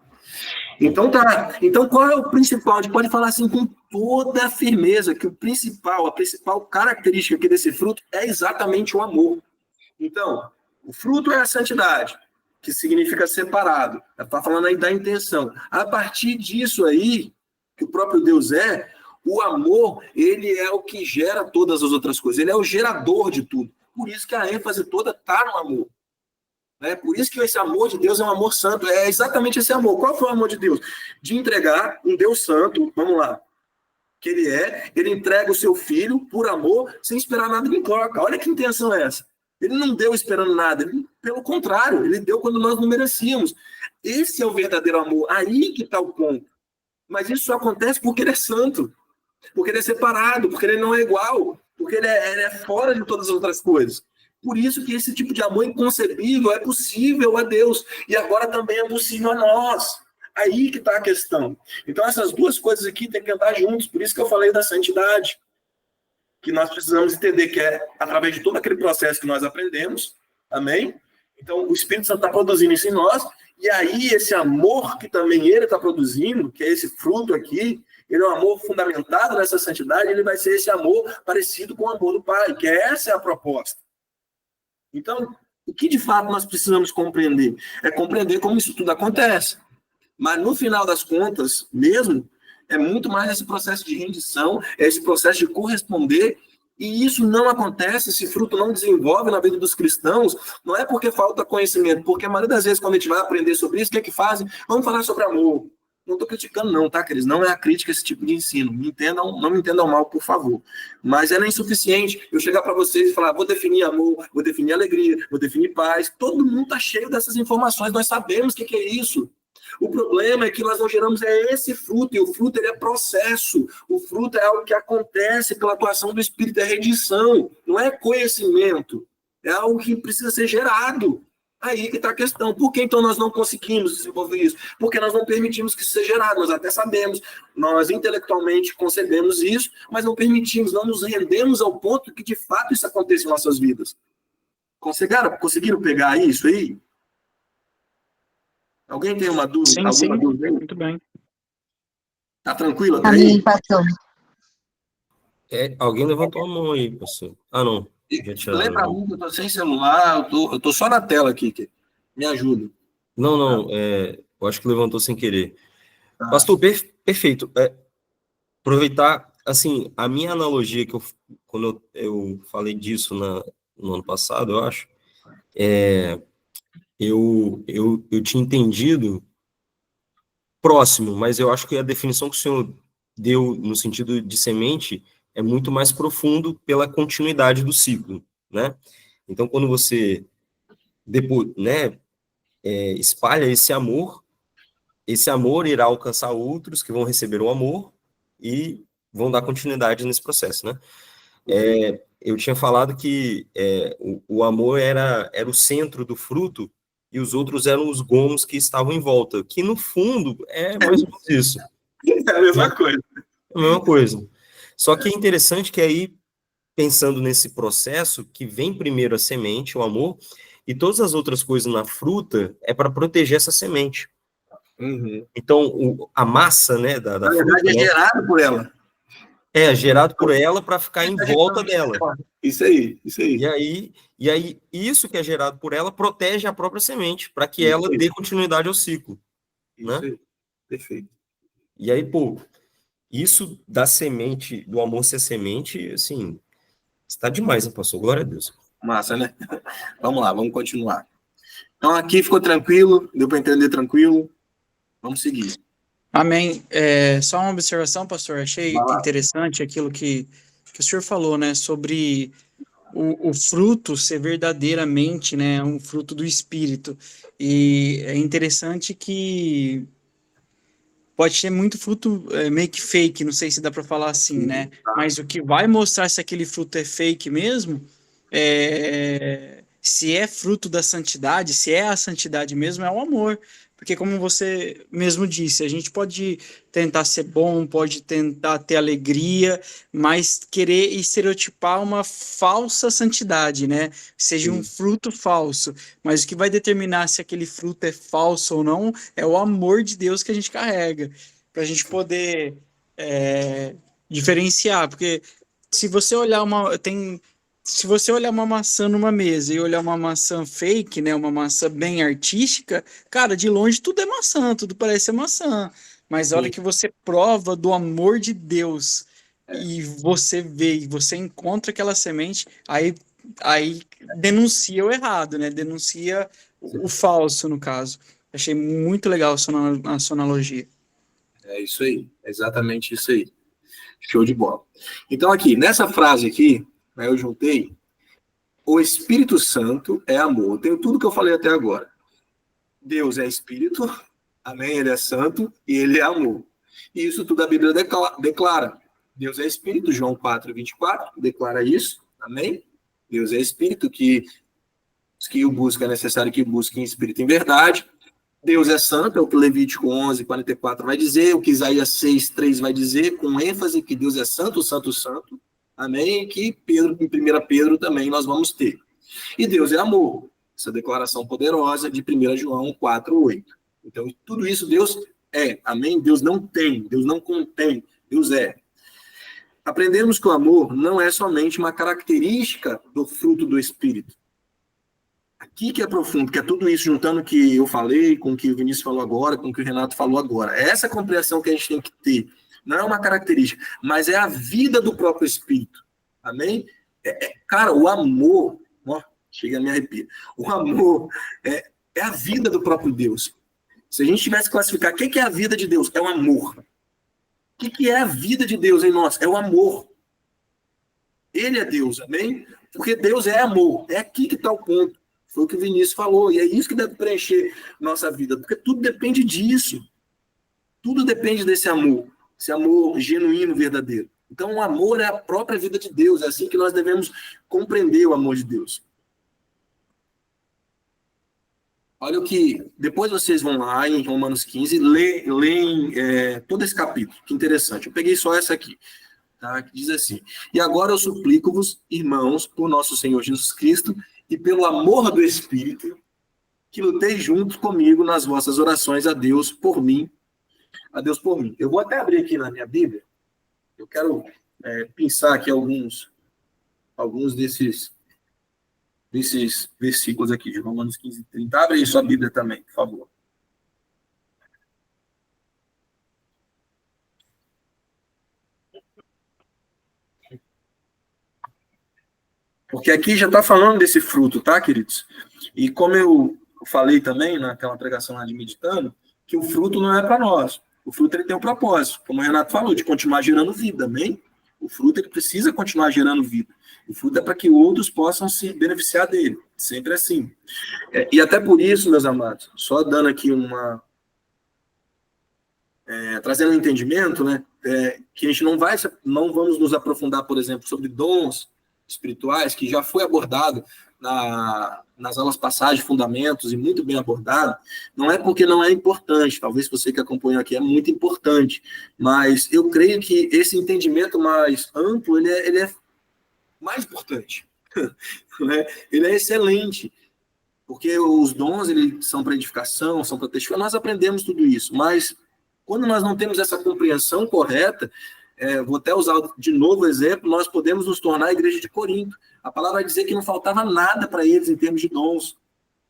Então tá. Então qual é o principal? A gente pode falar assim com toda a firmeza que a principal característica aqui desse fruto é exatamente o amor. Então, o fruto é a santidade, que significa separado. Está falando aí da intenção. A partir disso aí, que o próprio Deus é, o amor, ele é o que gera todas as outras coisas. Ele é o gerador de tudo. Por isso que a ênfase toda está no amor. Né? Por isso que esse amor de Deus é um amor santo. É exatamente esse amor. Qual foi o amor de Deus? De entregar um Deus santo, vamos lá, que ele entrega o seu filho por amor, sem esperar nada em troca. Olha que intenção é essa. Ele não deu esperando nada, pelo contrário, ele deu quando nós não merecíamos. Esse é o verdadeiro amor. Aí que está o ponto. Mas isso só acontece porque ele é santo, porque ele é separado, porque ele não é igual, porque ele é fora de todas as outras coisas. Por isso que esse tipo de amor inconcebível é possível a Deus e agora também é possível a nós. Aí que está a questão. Então essas duas coisas aqui têm que andar juntos. Por isso que eu falei da santidade, que nós precisamos entender que é através de todo aquele processo que nós aprendemos. Amém? Então o Espírito Santo está produzindo isso em nós. E aí esse amor que também ele está produzindo, que é esse fruto aqui, ele é um amor fundamentado nessa santidade, ele vai ser esse amor parecido com o amor do Pai, que essa é a proposta. Então, o que de fato nós precisamos compreender? É compreender como isso tudo acontece. Mas no final das contas, mesmo, é muito mais esse processo de rendição, é esse processo de corresponder, e isso não acontece, esse fruto não desenvolve na vida dos cristãos, não é porque falta conhecimento, porque a maioria das vezes quando a gente vai aprender sobre isso, o que é que fazem? Vamos falar sobre amor. Não estou criticando não, tá, queridos? Não é a crítica esse tipo de ensino. Não me entendam mal, por favor. Mas ela é insuficiente eu chegar para vocês e falar, vou definir amor, vou definir alegria, vou definir paz. Todo mundo está cheio dessas informações, nós sabemos o que é isso. O problema é que nós não geramos esse fruto, e o fruto ele é processo. O fruto é algo que acontece pela atuação do Espírito, é rendição, não é conhecimento. É algo que precisa ser gerado. Aí que está a questão. Por que então nós não conseguimos desenvolver isso? Porque nós não permitimos que isso seja gerado. Nós até sabemos, nós intelectualmente concebemos isso, mas não permitimos, não nos rendemos ao ponto que de fato isso aconteça em nossas vidas. Conseguiram pegar isso aí? Alguém tem uma dúvida? Sim, Alguma sim. dúvida aí? Muito bem. Tá tranquilo até Amém, aí? pastor. Alguém levantou a mão aí, pastor. Ah, não. Já Lê tiraram. pra mim que eu tô sem celular, eu tô só na tela aqui, que me ajuda. Não, eu acho que levantou sem querer. Tá. Pastor, perfeito. Aproveitar, assim, a minha analogia quando eu falei disso no ano passado, eu acho, eu tinha entendido próximo, mas eu acho que a definição que o senhor deu no sentido de semente é muito mais profundo pela continuidade do ciclo, né? Então, quando você depois, né, espalha esse amor irá alcançar outros que vão receber o amor e vão dar continuidade nesse processo, né? Eu tinha falado que o amor era o centro do fruto e os outros eram os gomos que estavam em volta, que no fundo é mais ou menos isso. É a mesma coisa. É a mesma coisa. Só que é interessante que aí, pensando nesse processo, que vem primeiro a semente, o amor, e todas as outras coisas na fruta é para proteger essa semente. Uhum. Então, a massa, né, da Na fruta, verdade, é né, gerado por ela. é gerado por ela para ficar em volta dela. Isso aí, isso aí. E aí, isso que é gerado por ela protege a própria semente, para que Isso ela aí. dê continuidade ao ciclo. Isso Né? aí. Perfeito. E aí, pô, isso da semente, do amor ser semente, assim, está demais, hein, pastor? Glória a Deus. Massa, né? Vamos lá, vamos continuar. Então, aqui ficou tranquilo, deu para entender tranquilo. Vamos seguir. Amém. Só uma observação, pastor. Achei interessante aquilo que o senhor falou, né? Sobre o fruto ser verdadeiramente, né? Um fruto do Espírito. E é interessante que pode ter muito fruto meio que fake, não sei se dá para falar assim, né? Mas o que vai mostrar se aquele fruto é fake mesmo, se é fruto da santidade, se é a santidade mesmo, é o amor. Porque, como você mesmo disse, a gente pode tentar ser bom, pode tentar ter alegria, mas querer estereotipar uma falsa santidade, né? Seja um fruto falso. Mas o que vai determinar se aquele fruto é falso ou não é o amor de Deus que a gente carrega, para a gente poder diferenciar. Porque se você olhar se você olhar uma maçã numa mesa e olhar uma maçã fake, né, uma maçã bem artística, cara, de longe tudo é maçã, tudo parece ser maçã. Mas a hora que você prova do amor de Deus e você vê, e você encontra aquela semente, aí denuncia o errado, né? Denuncia o falso, no caso. Achei muito legal a sua analogia. É isso aí, é exatamente isso aí. Show de bola. Então, aqui, nessa frase aqui, né, eu juntei: o Espírito Santo é amor. Tem tudo que eu falei até agora. Deus é Espírito, amém? Ele é santo e ele é amor. E isso tudo a Bíblia declara. Deus é Espírito, João 4:24, declara isso, amém? Deus é Espírito, que o busca é necessário que busque em Espírito e em verdade. Deus é santo, é o que Levítico 11:44 vai dizer, o que Isaías 6:3 vai dizer, com ênfase que Deus é santo, santo, santo, amém? E que Pedro, em 1 Pedro também nós vamos ter. E Deus é amor, essa declaração poderosa de 1 João 4:8. Então, tudo isso Deus é, amém? Deus não tem, Deus não contém, Deus é. Aprendemos que o amor não é somente uma característica do fruto do Espírito. Aqui que é profundo, que é tudo isso juntando o que eu falei, com o que o Vinícius falou agora, com o que o Renato falou agora. É essa compreensão que a gente tem que ter. Não é uma característica, mas é a vida do próprio Espírito. Amém? Cara, o amor, ó, chega a me arrepiar. O amor é a vida do próprio Deus. Se a gente tivesse que classificar, o que é a vida de Deus? É o amor. O que é a vida de Deus em nós? É o amor. Ele é Deus, amém? Porque Deus é amor. É aqui que está o ponto. Foi o que o Vinícius falou. E é isso que deve preencher nossa vida. Porque tudo depende disso. Tudo depende desse amor. Esse amor genuíno, verdadeiro. Então, o amor é a própria vida de Deus. É assim que nós devemos compreender o amor de Deus. Olha o que... Depois vocês vão lá em Romanos 15 e leem todo esse capítulo. Que interessante. Eu peguei só essa aqui. Tá? Que diz assim: e agora eu suplico-vos, irmãos, por nosso Senhor Jesus Cristo e pelo amor do Espírito, que luteis juntos comigo nas vossas orações a Deus por mim. A Deus por mim. Eu vou até abrir aqui na minha Bíblia. Eu quero pensar aqui alguns desses versículos aqui, de Romanos 15, 30. Abre aí sua Bíblia também, por favor. Porque aqui já está falando desse fruto, tá, queridos? E como eu falei também naquela pregação lá de Meditando, que o fruto não é para nós. O fruto ele tem um propósito, como o Renato falou, de continuar gerando vida, amém? O fruto ele precisa continuar gerando vida. O fruto é para que outros possam se beneficiar dele. Sempre assim. E até por isso, meus amados, só dando aqui trazendo um entendimento, né? Que a gente não vamos nos aprofundar, por exemplo, sobre dons espirituais, que já foi abordado nas aulas passadas de fundamentos e muito bem abordado. Não é porque não é importante, talvez você que acompanha aqui é muito importante, mas eu creio que esse entendimento mais amplo, ele é mais importante. Né? Ele é excelente, porque os dons eles são para edificação, são para testificar, nós aprendemos tudo isso, mas quando nós não temos essa compreensão correta, vou até usar de novo o exemplo, nós podemos nos tornar a igreja de Corinto. A palavra vai dizer que não faltava nada para eles em termos de dons,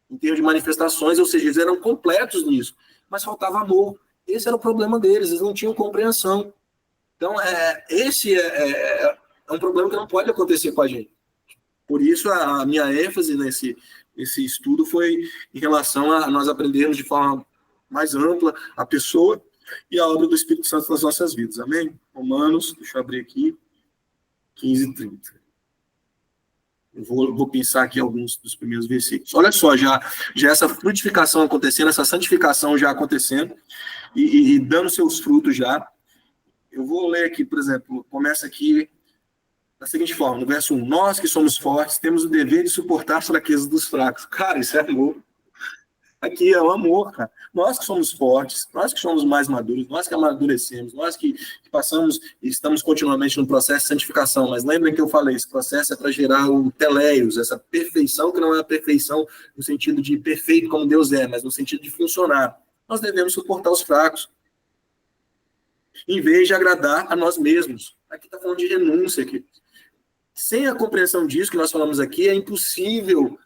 em termos de manifestações, ou seja, eles eram completos nisso, mas faltava amor. Esse era o problema deles, eles não tinham compreensão. Então, esse é um problema que não pode acontecer com a gente. Por isso, a minha ênfase nesse estudo foi em relação a nós aprendermos de forma mais ampla a pessoa e a obra do Espírito Santo nas nossas vidas. Amém? Romanos, deixa eu abrir aqui, 15, 30. Eu vou pensar aqui alguns dos primeiros versículos. Olha só, já essa frutificação acontecendo, essa santificação já acontecendo e dando seus frutos já. Eu vou ler aqui, por exemplo, começa aqui da seguinte forma, no verso 1. Nós que somos fortes, temos o dever de suportar as fraquezas dos fracos. Cara, isso é amor. Aqui é o amor, cara. Nós que somos fortes, nós que somos mais maduros, nós que amadurecemos, nós que passamos e estamos continuamente no processo de santificação. Mas lembrem que eu falei, esse processo é para gerar o teleios, essa perfeição que não é a perfeição no sentido de perfeito como Deus é, mas no sentido de funcionar. Nós devemos suportar os fracos, em vez de agradar a nós mesmos. Aqui está falando de renúncia. Aqui. Sem a compreensão disso que nós falamos aqui, é impossível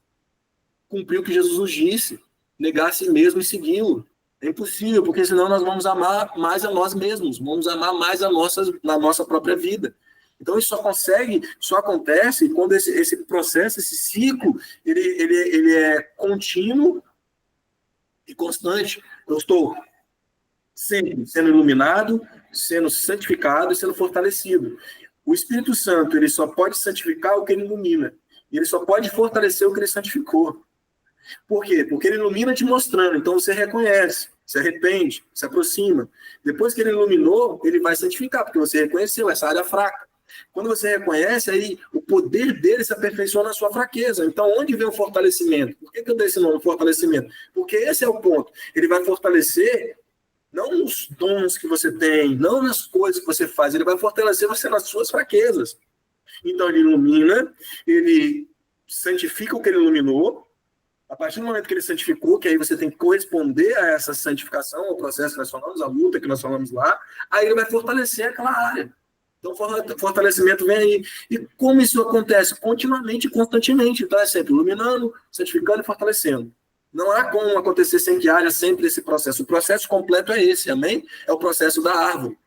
cumprir o que Jesus nos disse. Negar a si mesmo e segui-lo. É impossível, porque senão nós vamos amar mais a nós mesmos, vamos amar mais na nossa própria vida. Então isso só acontece quando esse processo, esse ciclo, ele é contínuo e constante. Eu estou sempre sendo iluminado, sendo santificado e sendo fortalecido. O Espírito Santo, ele só pode santificar o que ele ilumina. E ele só pode fortalecer o que ele santificou. Por quê? Porque ele ilumina te mostrando, então você reconhece, se arrepende, se aproxima. Depois que ele iluminou, ele vai santificar, porque você reconheceu essa área fraca. Quando você reconhece, aí o poder dele se aperfeiçoa na sua fraqueza. Então, onde vem o fortalecimento? Por que eu dei esse nome, fortalecimento? Porque esse é o ponto. Ele vai fortalecer, não nos dons que você tem, não nas coisas que você faz, ele vai fortalecer você nas suas fraquezas. Então, ele ilumina, ele santifica o que ele iluminou. A partir do momento que ele santificou, que aí você tem que corresponder a essa santificação, ao processo que nós falamos, a luta que nós falamos lá, aí ele vai fortalecer aquela área. Então, fortalecimento vem aí. E como isso acontece? Continuamente e constantemente. Então, é sempre iluminando, santificando e fortalecendo. Não há como acontecer sem que haja sempre esse processo. O processo completo é esse, amém? É o processo da árvore.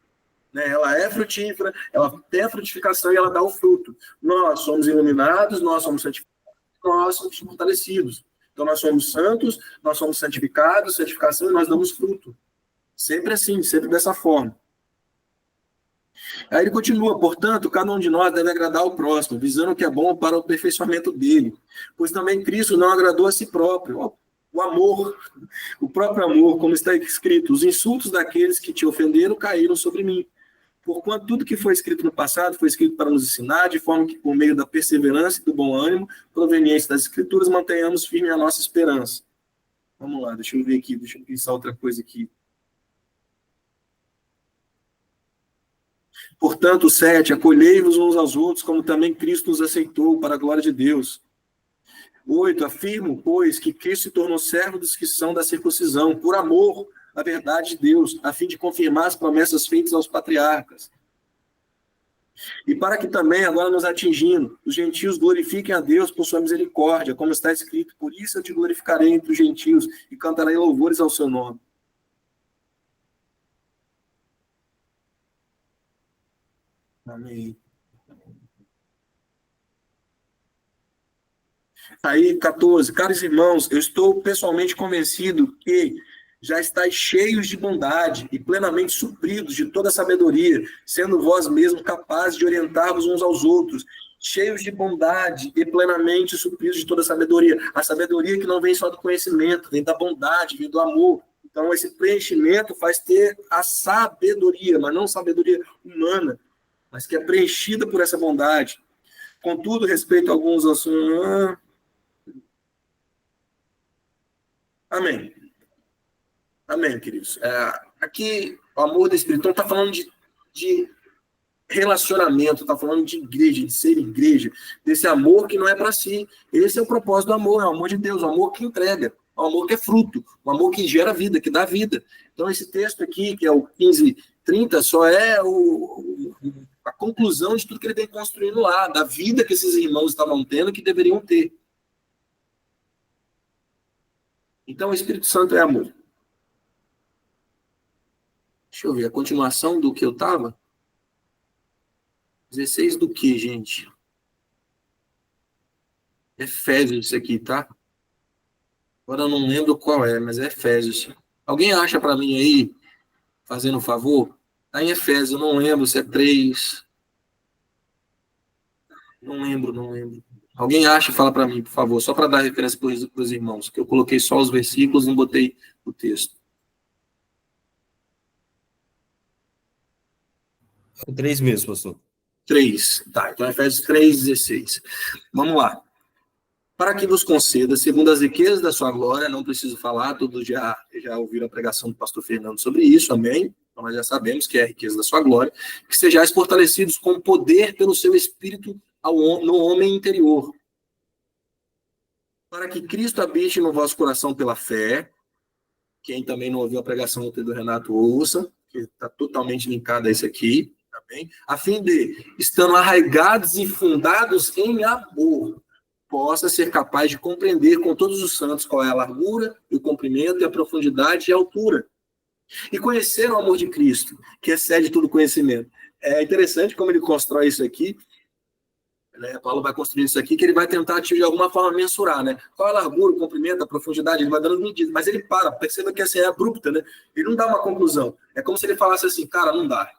Né? Ela é frutífera, ela tem a frutificação e ela dá o fruto. Nós somos iluminados, nós somos santificados, nós somos fortalecidos. Então, nós somos santos, nós somos santificados, santificação, e nós damos fruto. Sempre assim, sempre dessa forma. Aí ele continua, portanto, cada um de nós deve agradar ao próximo, visando o que é bom para o aperfeiçoamento dele. Pois também Cristo não agradou a si próprio. O amor, o próprio amor, como está escrito, os insultos daqueles que te ofenderam caíram sobre mim. Porquanto tudo que foi escrito no passado foi escrito para nos ensinar, de forma que, por meio da perseverança e do bom ânimo, provenientes das Escrituras, mantenhamos firme a nossa esperança. Vamos lá, deixa eu ver aqui, deixa eu pensar outra coisa aqui. Portanto, 7, acolhei-vos uns aos outros, como também Cristo nos aceitou, para a glória de Deus. 8. Afirmo, pois, que Cristo se tornou servo dos que são da circuncisão, por amor à verdade de Deus, a fim de confirmar as promessas feitas aos patriarcas. E para que também, agora nos atingindo, os gentios glorifiquem a Deus por sua misericórdia, como está escrito, por isso eu te glorificarei entre os gentios e cantarei louvores ao seu nome. Amém. Aí, 14. Caros irmãos, eu estou pessoalmente convencido que já estáis cheios de bondade e plenamente supridos de toda sabedoria, sendo vós mesmos capazes de orientar-vos uns aos outros, cheios de bondade e plenamente supridos de toda sabedoria. A sabedoria que não vem só do conhecimento, vem da bondade, vem do amor. Então, esse preenchimento faz ter a sabedoria, mas não sabedoria humana, mas que é preenchida por essa bondade. Contudo, respeito a alguns assuntos... Amém. Amém, queridos. Aqui, o amor do Espírito não está falando de relacionamento, está falando de igreja, de ser igreja, desse amor que não é para si. Esse é o propósito do amor, é o amor de Deus, o amor que entrega, o amor que é fruto, o amor que gera vida, que dá vida. Então, esse texto aqui, que é o 15:30, só é a conclusão de tudo que ele vem construindo lá, da vida que esses irmãos estavam tendo, que deveriam ter. Então, o Espírito Santo é amor. Deixa eu ver, a continuação do que eu estava. 16 do que, gente? Efésios isso aqui, tá? Agora eu não lembro qual é, mas é Efésios. Alguém acha para mim aí, fazendo um favor? Está em Efésios, eu não lembro se é 3. Não lembro. Alguém acha e fala para mim, por favor, só para dar referência para os irmãos, que eu coloquei só os versículos e não botei o texto. É 3 mesmo, pastor. 3. Tá, então Efésios 3:16. Vamos lá. Para que vos conceda, segundo as riquezas da sua glória, não preciso falar, todos já ouviram a pregação do pastor Fernando sobre isso, amém? Então nós já sabemos que é a riqueza da sua glória, que sejais fortalecidos com poder pelo seu Espírito no homem interior, para que Cristo habite no vosso coração pela fé. Quem também não ouviu a pregação do Renato, ouça, que está totalmente linkado a isso aqui, tá bem? A fim de, estando arraigados e fundados em amor, possa ser capaz de compreender com todos os santos qual é a largura, o comprimento, e a profundidade e a altura. E conhecer o amor de Cristo, que excede todo conhecimento. É interessante como ele constrói isso aqui, né? Paulo vai construir isso aqui, que ele vai tentar, de alguma forma, mensurar, né? Qual é a largura, o comprimento, a profundidade, ele vai dando medidas, mas ele perceba que assim, é abrupta, né? Ele não dá uma conclusão. É como se ele falasse assim, cara, não dá.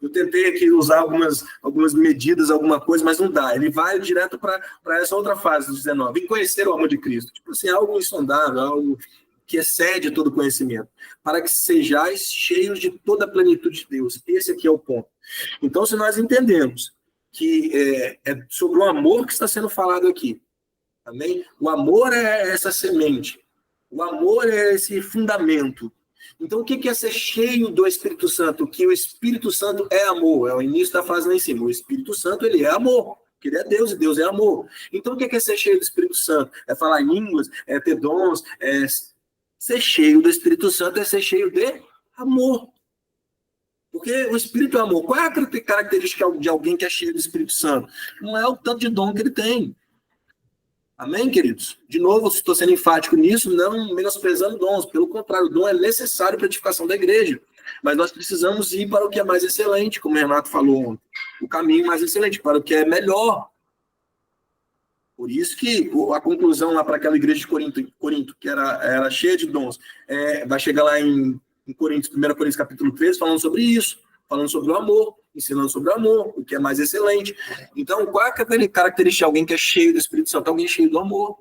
Eu tentei aqui usar algumas medidas, alguma coisa, mas não dá. Ele vai direto para essa outra fase do 19, em conhecer o amor de Cristo. Tipo assim, algo insondável, algo que excede todo conhecimento, para que sejais cheios de toda a plenitude de Deus. Esse aqui é o ponto. Então, se nós entendemos que é sobre o amor que está sendo falado aqui, amém? O amor é essa semente, o amor é esse fundamento. Então, o que é ser cheio do Espírito Santo? Que o Espírito Santo é amor. É o início da frase lá em cima. O Espírito Santo, ele é amor. Porque ele é Deus e Deus é amor. Então, o que é ser cheio do Espírito Santo? É falar em línguas, é ter dons, é ser cheio do Espírito Santo, é ser cheio de amor. Porque o Espírito é amor. Qual é a característica de alguém que é cheio do Espírito Santo? Não é o tanto de dom que ele tem. Amém, queridos? De novo, estou sendo enfático nisso, não menosprezando dons. Pelo contrário, o dom é necessário para a edificação da igreja. Mas nós precisamos ir para o que é mais excelente, como o Renato falou ontem. O caminho mais excelente, para o que é melhor. Por isso que a conclusão lá para aquela igreja de Corinto que era cheia de dons, vai chegar lá em Coríntios, 1 Coríntios capítulo 13, falando sobre isso. Falando sobre o amor, ensinando sobre o amor, o que é mais excelente. Então, qual é a característica de alguém que é cheio do Espírito Santo? Alguém cheio do amor.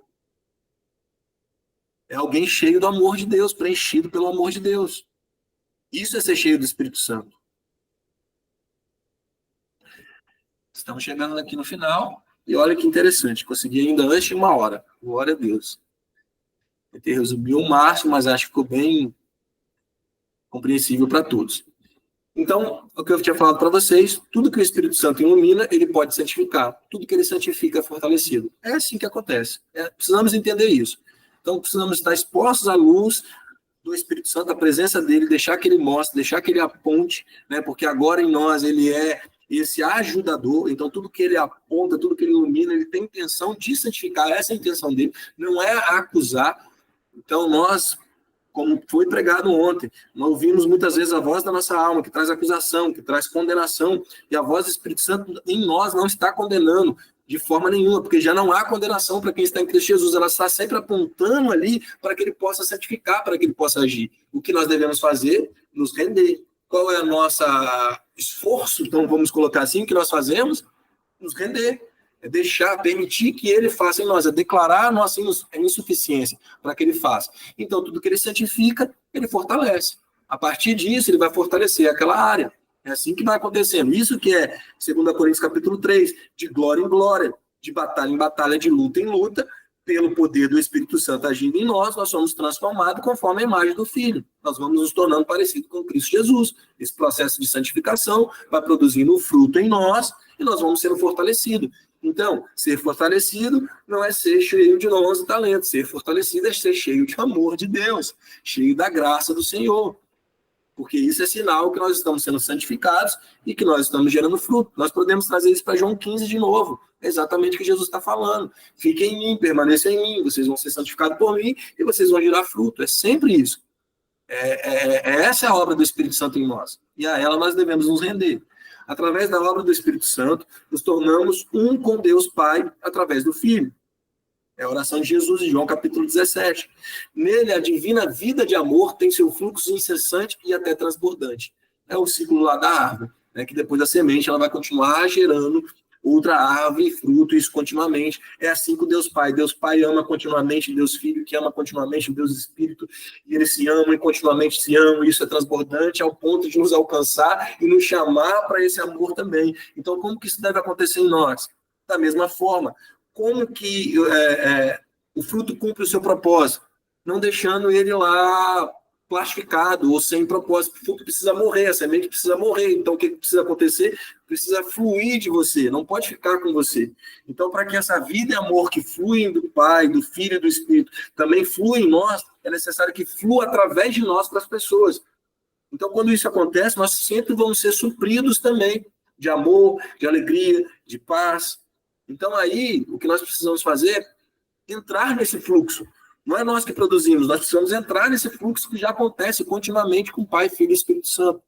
É alguém cheio do amor de Deus, preenchido pelo amor de Deus. Isso é ser cheio do Espírito Santo. Estamos chegando aqui no final, e olha que interessante, consegui ainda antes de 1 hora. Glória a Deus. Tentei resumir o máximo, mas acho que ficou bem compreensível para todos. Então, o que eu tinha falado para vocês, tudo que o Espírito Santo ilumina, ele pode santificar. Tudo que ele santifica é fortalecido. É assim que acontece. Precisamos entender isso. Então, precisamos estar expostos à luz do Espírito Santo, a presença dele, deixar que ele mostre, deixar que ele aponte, né? Porque agora em nós ele é esse ajudador, então tudo que ele aponta, tudo que ele ilumina, ele tem intenção de santificar, essa é a intenção dele, não é acusar. Então nós, como foi pregado ontem, nós ouvimos muitas vezes a voz da nossa alma, que traz acusação, que traz condenação, e a voz do Espírito Santo em nós não está condenando de forma nenhuma, porque já não há condenação para quem está em Cristo Jesus, ela está sempre apontando ali para que ele possa santificar, para que ele possa agir. O que nós devemos fazer? Nos render. Qual é o nosso esforço? Então vamos colocar assim, o que nós fazemos? Nos render. É deixar, permitir que ele faça em nós, é declarar a nossa insuficiência para que ele faça. Então, tudo que ele santifica, ele fortalece. A partir disso, ele vai fortalecer aquela área. É assim que vai acontecendo. Isso que é 2 Coríntios capítulo 3, de glória em glória, de batalha em batalha, de luta em luta, pelo poder do Espírito Santo agindo em nós, nós somos transformados conforme a imagem do Filho. Nós vamos nos tornando parecidos com Cristo Jesus. Esse processo de santificação vai produzindo o fruto em nós e nós vamos sendo fortalecidos. Então, ser fortalecido não é ser cheio de dons e talentos. Ser fortalecido é ser cheio de amor de Deus, cheio da graça do Senhor. Porque isso é sinal que nós estamos sendo santificados e que nós estamos gerando fruto. Nós podemos trazer isso para João 15 de novo. É exatamente o que Jesus está falando. Fiquem em mim, permaneçam em mim, vocês vão ser santificados por mim e vocês vão gerar fruto. É sempre isso. Essa é a obra do Espírito Santo em nós. E a ela nós devemos nos render. Através da obra do Espírito Santo, nos tornamos um com Deus Pai através do Filho. É a oração de Jesus em João capítulo 17. Nele, a divina vida de amor tem seu fluxo incessante e até transbordante. É o ciclo lá da árvore, né, que depois da semente ela vai continuar gerando outra árvore e fruto, isso continuamente. É assim com Deus Pai. Deus Pai ama continuamente Deus Filho, que ama continuamente Deus Espírito, e eles se amam e continuamente se amam. Isso é transbordante ao ponto de nos alcançar e nos chamar para esse amor também. Então, como que isso deve acontecer em nós? Da mesma forma. Como que o fruto cumpre o seu propósito? Não deixando ele lá plastificado ou sem propósito. O fruto precisa morrer, a semente precisa morrer. Então, o que precisa acontecer? Precisa fluir de você, não pode ficar com você. Então, para que essa vida e amor que fluem do Pai, do Filho e do Espírito também flua em nós, é necessário que flua através de nós para as pessoas. Então, quando isso acontece, nós sempre vamos ser supridos também de amor, de alegria, de paz. Então, aí, o que nós precisamos fazer é entrar nesse fluxo. Não é nós que produzimos, nós precisamos entrar nesse fluxo que já acontece continuamente com o Pai, Filho e Espírito Santo.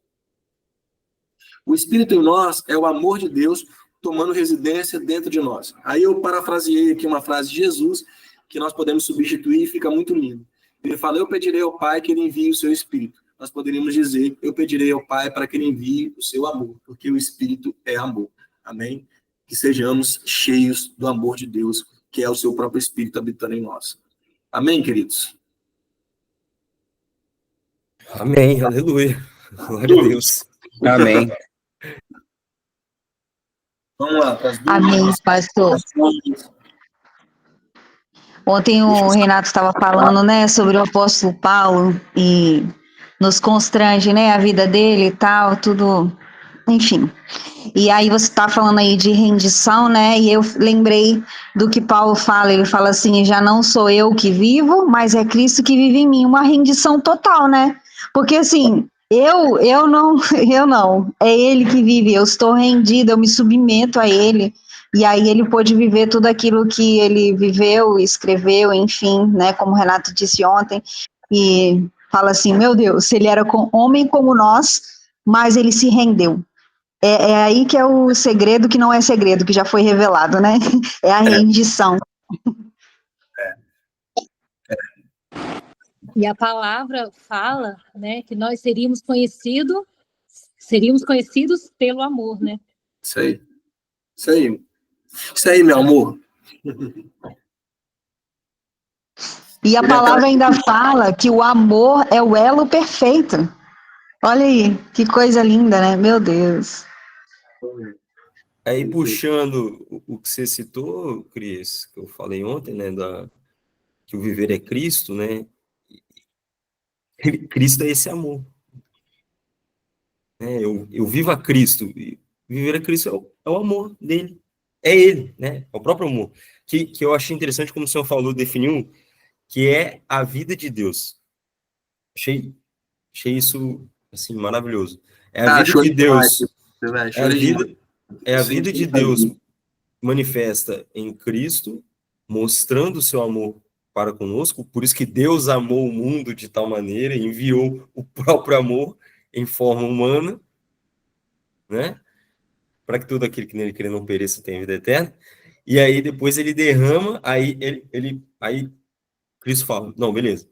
O Espírito em nós é o amor de Deus tomando residência dentro de nós. Aí eu parafraseei aqui uma frase de Jesus que nós podemos substituir e fica muito lindo. Ele fala, eu pedirei ao Pai que ele envie o seu Espírito. Nós poderíamos dizer, eu pedirei ao Pai para que ele envie o seu amor, porque o Espírito é amor. Amém? Que sejamos cheios do amor de Deus, que é o seu próprio Espírito habitando em nós. Amém, queridos? Amém, aleluia. Glória a Deus. Amém. Vamos lá, para as duas. Amém, pastor. Ontem o Renato estava falando, né, sobre o apóstolo Paulo e nos constrange, né, a vida dele e tal, tudo, enfim. E aí você está falando aí de rendição, né, e eu lembrei do que Paulo fala, ele fala assim, já não sou eu que vivo, mas é Cristo que vive em mim, uma rendição total, né, porque assim, eu não, é ele que vive, eu estou rendida, eu me submeto a ele, e aí ele pôde viver tudo aquilo que ele viveu, escreveu, enfim, né, como o Renato disse ontem, e fala assim, meu Deus, ele era homem como nós, mas ele se rendeu. É aí que é o segredo que não é segredo, que já foi revelado, né? É a rendição. E a palavra fala, né, que nós seríamos conhecidos pelo amor, né? Isso aí. Isso aí. Isso aí, meu amor. E a palavra ainda fala que o amor é o elo perfeito. Olha aí, que coisa linda, né? Meu Deus. Aí, puxando o que você citou, Cris, que eu falei ontem, né, que o viver é Cristo, né? Cristo é esse amor. né? Eu vivo a Cristo. E viver a Cristo é o amor dele. É ele, né? É o próprio amor. Que eu achei interessante, como o senhor falou, definiu, que é a vida de Deus. Achei isso, assim, maravilhoso. É a vida Chorei de demais, Deus. velho. É a Chorei demais. vida, é a vida de Deus manifesta em Cristo, mostrando o seu amor para conosco. Por isso que Deus amou o mundo de tal maneira, enviou o próprio amor em forma humana, né? Para que todo aquele que nele crê não pereça tenha vida eterna. E aí depois ele derrama, aí Cristo fala: não, beleza,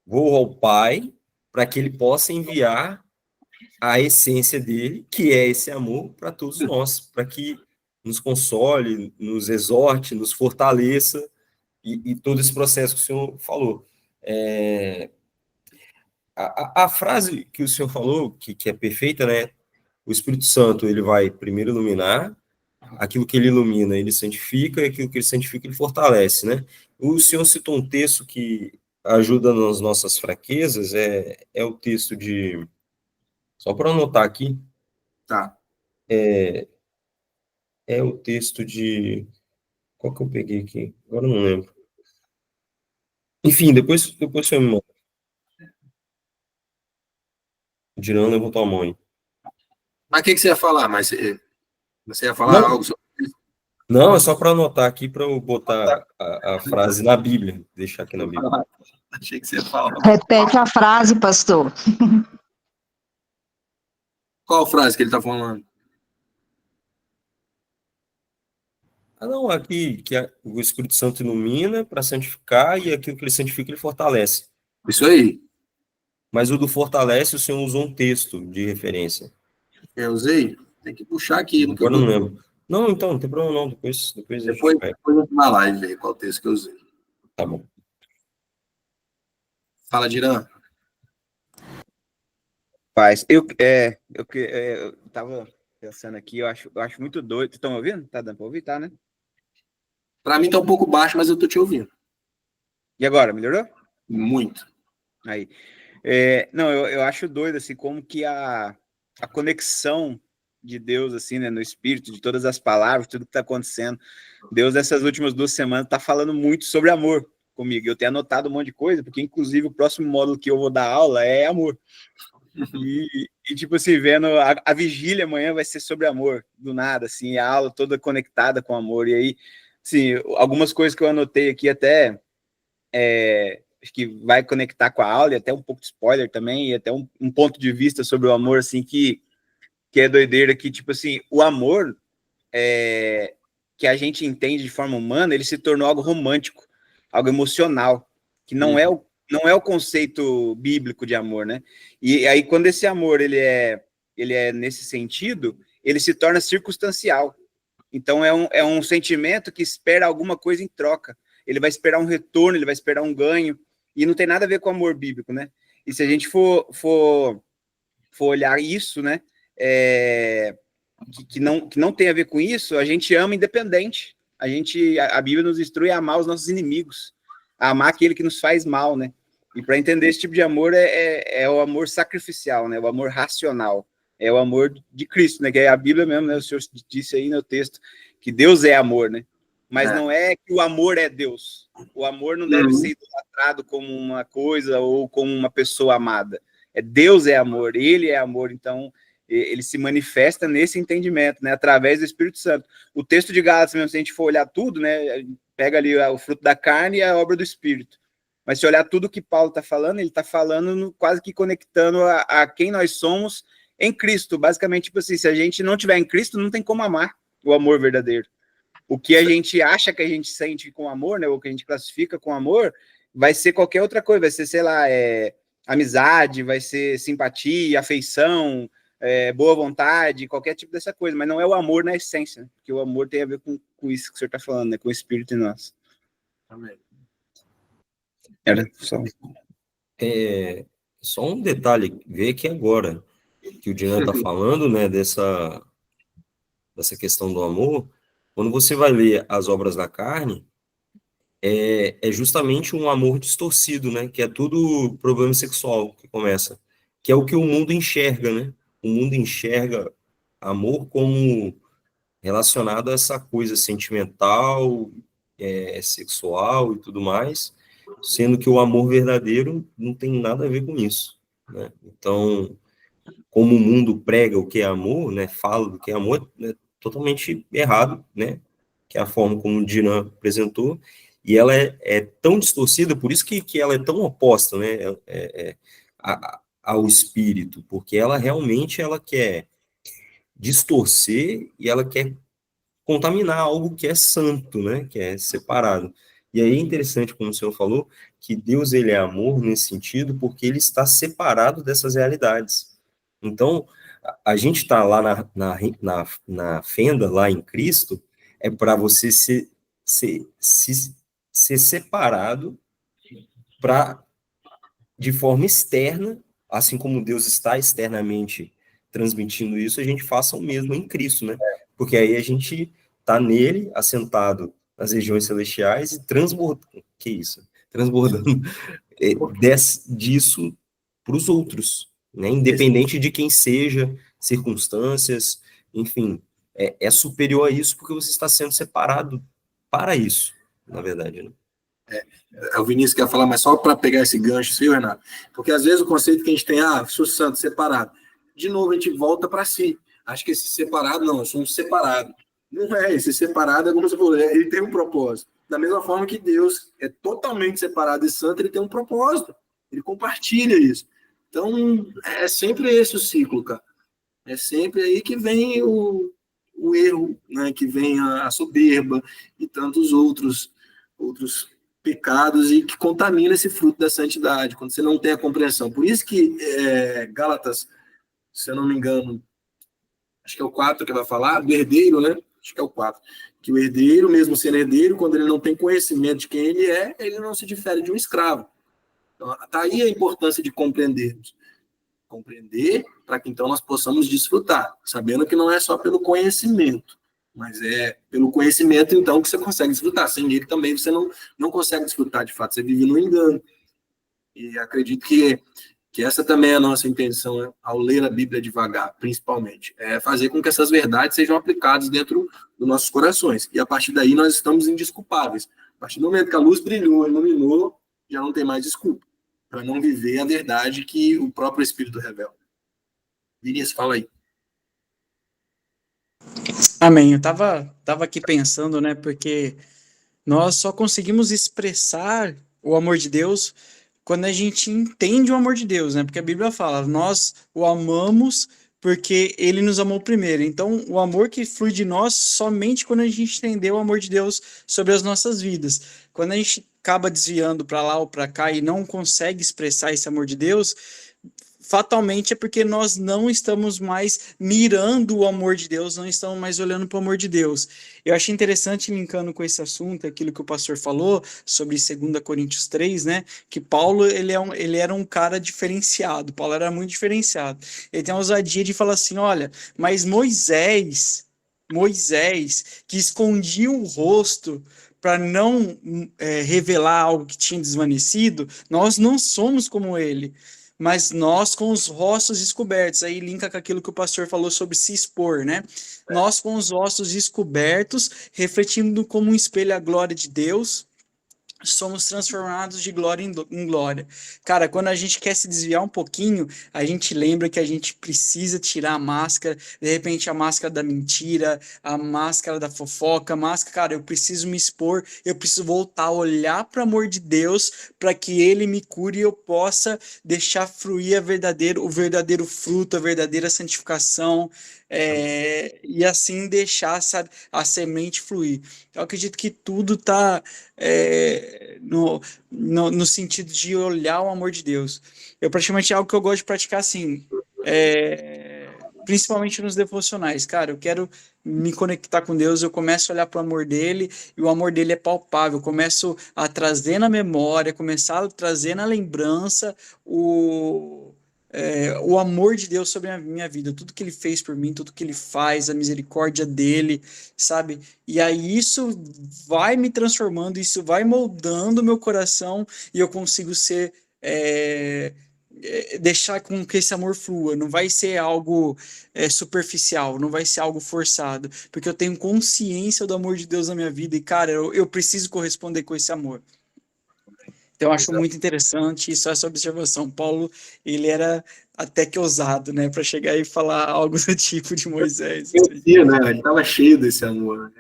vou ao Pai para que ele possa enviar a essência dele, que é esse amor, para todos nós, para que nos console, nos exorte, nos fortaleça, e todo esse processo que o senhor falou. A frase que o senhor falou, que é perfeita, né? O Espírito Santo, ele vai primeiro iluminar, aquilo que ele ilumina, ele santifica, e aquilo que ele santifica, ele fortalece, né? O senhor citou um texto que ajuda nas nossas fraquezas, é o texto de... Só para anotar aqui. Tá. É o texto de... Qual que eu peguei aqui? Agora eu não lembro. Enfim, depois você me manda. O Dirão levantou a mão aí. Mas o que você ia falar? Mas você ia falar Não, algo sobre... não, é só para anotar aqui para eu botar a frase na Bíblia. Deixar aqui na Bíblia. Achei que você ia falar. Repete a frase, pastor. Qual frase que ele tá falando? Não, aqui que o Espírito Santo ilumina para santificar e aquilo que ele santifica, ele fortalece. Isso aí. Mas o do fortalece, o senhor usou um texto de referência. Eu usei? Tem que puxar aqui. No que Agora eu eu vou... não lembro. Não, então, não tem problema não. Depois a gente vai. Depois eu vou na live ver qual texto que eu usei. Tá bom. Fala, Dirã. Paz, eu tava pensando aqui, eu acho muito doido. Vocês estão me ouvindo? Tá dando para ouvir, tá, né? Pra mim tá um pouco baixo, mas eu tô te ouvindo. E agora, melhorou? Muito. Aí. Não, eu acho doido, assim, como que a conexão de Deus, assim, né, no espírito, de todas as palavras, tudo que tá acontecendo. Deus, nessas últimas 2 semanas, tá falando muito sobre amor comigo. Eu tenho anotado um monte de coisa, porque, inclusive, o próximo módulo que eu vou dar aula é amor. E tipo assim, vendo a vigília amanhã vai ser sobre amor, do nada, assim, a aula toda conectada com amor. E aí, assim, algumas coisas que eu anotei aqui até... acho que vai conectar com a aula, e até um pouco de spoiler também, e até um ponto de vista sobre o amor, assim, que é doideira, que, tipo assim, o amor que a gente entende de forma humana, ele se tornou algo romântico, algo emocional, que não é o conceito bíblico de amor, né? E aí, quando esse amor, ele é nesse sentido, ele se torna circunstancial. Então, é um sentimento que espera alguma coisa em troca. Ele vai esperar um retorno, ele vai esperar um ganho, e não tem nada a ver com o amor bíblico, né? E se a gente for olhar isso, né, que não tem a ver com isso, a gente ama independente. A Bíblia nos instrui a amar os nossos inimigos, a amar aquele que nos faz mal, né? E para entender esse tipo de amor é o amor sacrificial, né? O amor racional. É o amor de Cristo, né? Que é a Bíblia mesmo, né? O Senhor disse aí no texto que Deus é amor, né? Mas não é que o amor é Deus. O amor não deve ser idolatrado como uma coisa ou como uma pessoa amada. Deus é amor, ele é amor, então ele se manifesta nesse entendimento, né? Através do Espírito Santo. O texto de Gálatas, mesmo, se a gente for olhar tudo, né? Pega ali o fruto da carne e a obra do Espírito. Mas se olhar tudo que Paulo está falando, ele está falando quase que conectando a quem nós somos em Cristo. Basicamente, tipo assim, se a gente não tiver em Cristo, não tem como amar o amor verdadeiro. O que a gente acha que a gente sente com amor, né, ou que a gente classifica com amor, vai ser qualquer outra coisa, vai ser, sei lá, amizade, vai ser simpatia, afeição, boa vontade, qualquer tipo dessa coisa, mas não é o amor na essência, né? Porque o amor tem a ver com isso que o senhor está falando, né, com o Espírito em nós. Amém. Era Só um detalhe, ver que agora que o Diana está falando, né, dessa questão do amor, quando você vai ler as obras da carne, é justamente um amor distorcido, né, que é tudo problema sexual que começa, que é o que o mundo enxerga, né, o mundo enxerga amor como relacionado a essa coisa sentimental, sexual e tudo mais, sendo que o amor verdadeiro não tem nada a ver com isso, né? Então, como o mundo prega o que é amor, né, fala do que é amor, é totalmente errado, né, que é a forma como o Dinan apresentou, e ela é tão distorcida, por isso que ela é tão oposta, né, ao espírito, porque ela realmente ela quer distorcer e ela quer contaminar algo que é santo, né, que é separado. E aí é interessante, como o senhor falou, que Deus ele é amor nesse sentido, porque ele está separado dessas realidades. Então, a gente está lá na fenda, lá em Cristo, é para você ser separado para, de forma externa, assim como Deus está externamente transmitindo isso, a gente faça o mesmo em Cristo, né? Porque aí a gente está nele, assentado nas regiões celestiais e transbordando, que isso? Transbordando disso para os outros, né? Independente de quem seja, circunstâncias, enfim, é superior a isso porque você está sendo separado para isso, na verdade, né? O Vinícius quer falar, mas só para pegar esse gancho, seu, Renato, porque às vezes o conceito que a gente tem, sou santo, separado, de novo a gente volta para si. Acho que esse separado, não, eu sou um separado. Não é, esse separado é como você falou, ele tem um propósito. Da mesma forma que Deus é totalmente separado e santo, ele tem um propósito. Ele compartilha isso. Então, é sempre esse o ciclo, cara. É sempre aí que vem o erro, né? Que vem a soberba e tantos outros pecados e que contamina esse fruto da santidade, quando você não tem a compreensão. Por isso que Gálatas, se eu não me engano, acho que é o 4 que vai falar, do herdeiro, né? Acho que é o 4. Que o herdeiro, mesmo sendo herdeiro, quando ele não tem conhecimento de quem ele é, ele não se difere de um escravo. Então, tá aí a importância de compreendermos. Compreender para que então nós possamos desfrutar, sabendo que não é só pelo conhecimento, mas é pelo conhecimento então que você consegue desfrutar. Sem ele também você não consegue desfrutar de fato, você vive no engano. E acredito que essa também é a nossa intenção, né, ao ler a Bíblia devagar, principalmente, é fazer com que essas verdades sejam aplicadas dentro dos nossos corações. E a partir daí nós estamos indesculpáveis. A partir do momento que a luz brilhou, iluminou, já não tem mais desculpa para não viver a verdade que o próprio Espírito revela. Vinícius, fala aí. Amém. Eu tava aqui pensando, né, porque nós só conseguimos expressar o amor de Deus quando a gente entende o amor de Deus, né? Porque a Bíblia fala, nós o amamos porque ele nos amou primeiro. Então, o amor que flui de nós somente quando a gente entendeu o amor de Deus sobre as nossas vidas. Quando a gente acaba desviando para lá ou para cá e não consegue expressar esse amor de Deus, fatalmente é porque nós não estamos mais mirando o amor de Deus, não estamos mais olhando para o amor de Deus. Eu achei interessante, linkando com esse assunto, aquilo que o pastor falou sobre 2 Coríntios 3, né, que Paulo ele era um cara diferenciado, Paulo era muito diferenciado. Ele tem a ousadia de falar assim, olha, mas Moisés, que escondia o rosto para não revelar algo que tinha desvanecido, nós não somos como ele, mas nós com os rostos descobertos, aí linka com aquilo que o pastor falou sobre se expor, né? Nós com os rostos descobertos, refletindo como um espelho a glória de Deus, somos transformados de glória em glória. Cara, quando a gente quer se desviar um pouquinho, a gente lembra que a gente precisa tirar a máscara, de repente a máscara da mentira, a máscara da fofoca, a máscara, cara, eu preciso me expor, eu preciso voltar a olhar para o amor de Deus, para que ele me cure e eu possa deixar fluir o verdadeiro fruto, a verdadeira santificação, e assim deixar, sabe, a semente fluir. Eu acredito que tudo está no sentido de olhar o amor de Deus. Eu praticamente é algo que eu gosto de praticar assim, principalmente nos devocionais. Cara, eu quero me conectar com Deus, eu começo a olhar para o amor dele, e o amor dele é palpável, eu começo a trazer na memória, começar a trazer na lembrança o amor de Deus sobre a minha vida, tudo que ele fez por mim, tudo que ele faz, a misericórdia dele, sabe? E aí isso vai me transformando, isso vai moldando o meu coração e eu consigo ser deixar com que esse amor flua, não vai ser algo superficial, não vai ser algo forçado, porque eu tenho consciência do amor de Deus na minha vida e, cara, eu preciso corresponder com esse amor. Então, eu acho muito interessante só essa observação. Paulo, ele era até que ousado, né, para chegar e falar algo do tipo de Moisés. Conhecia, né? Ele estava cheio desse amor.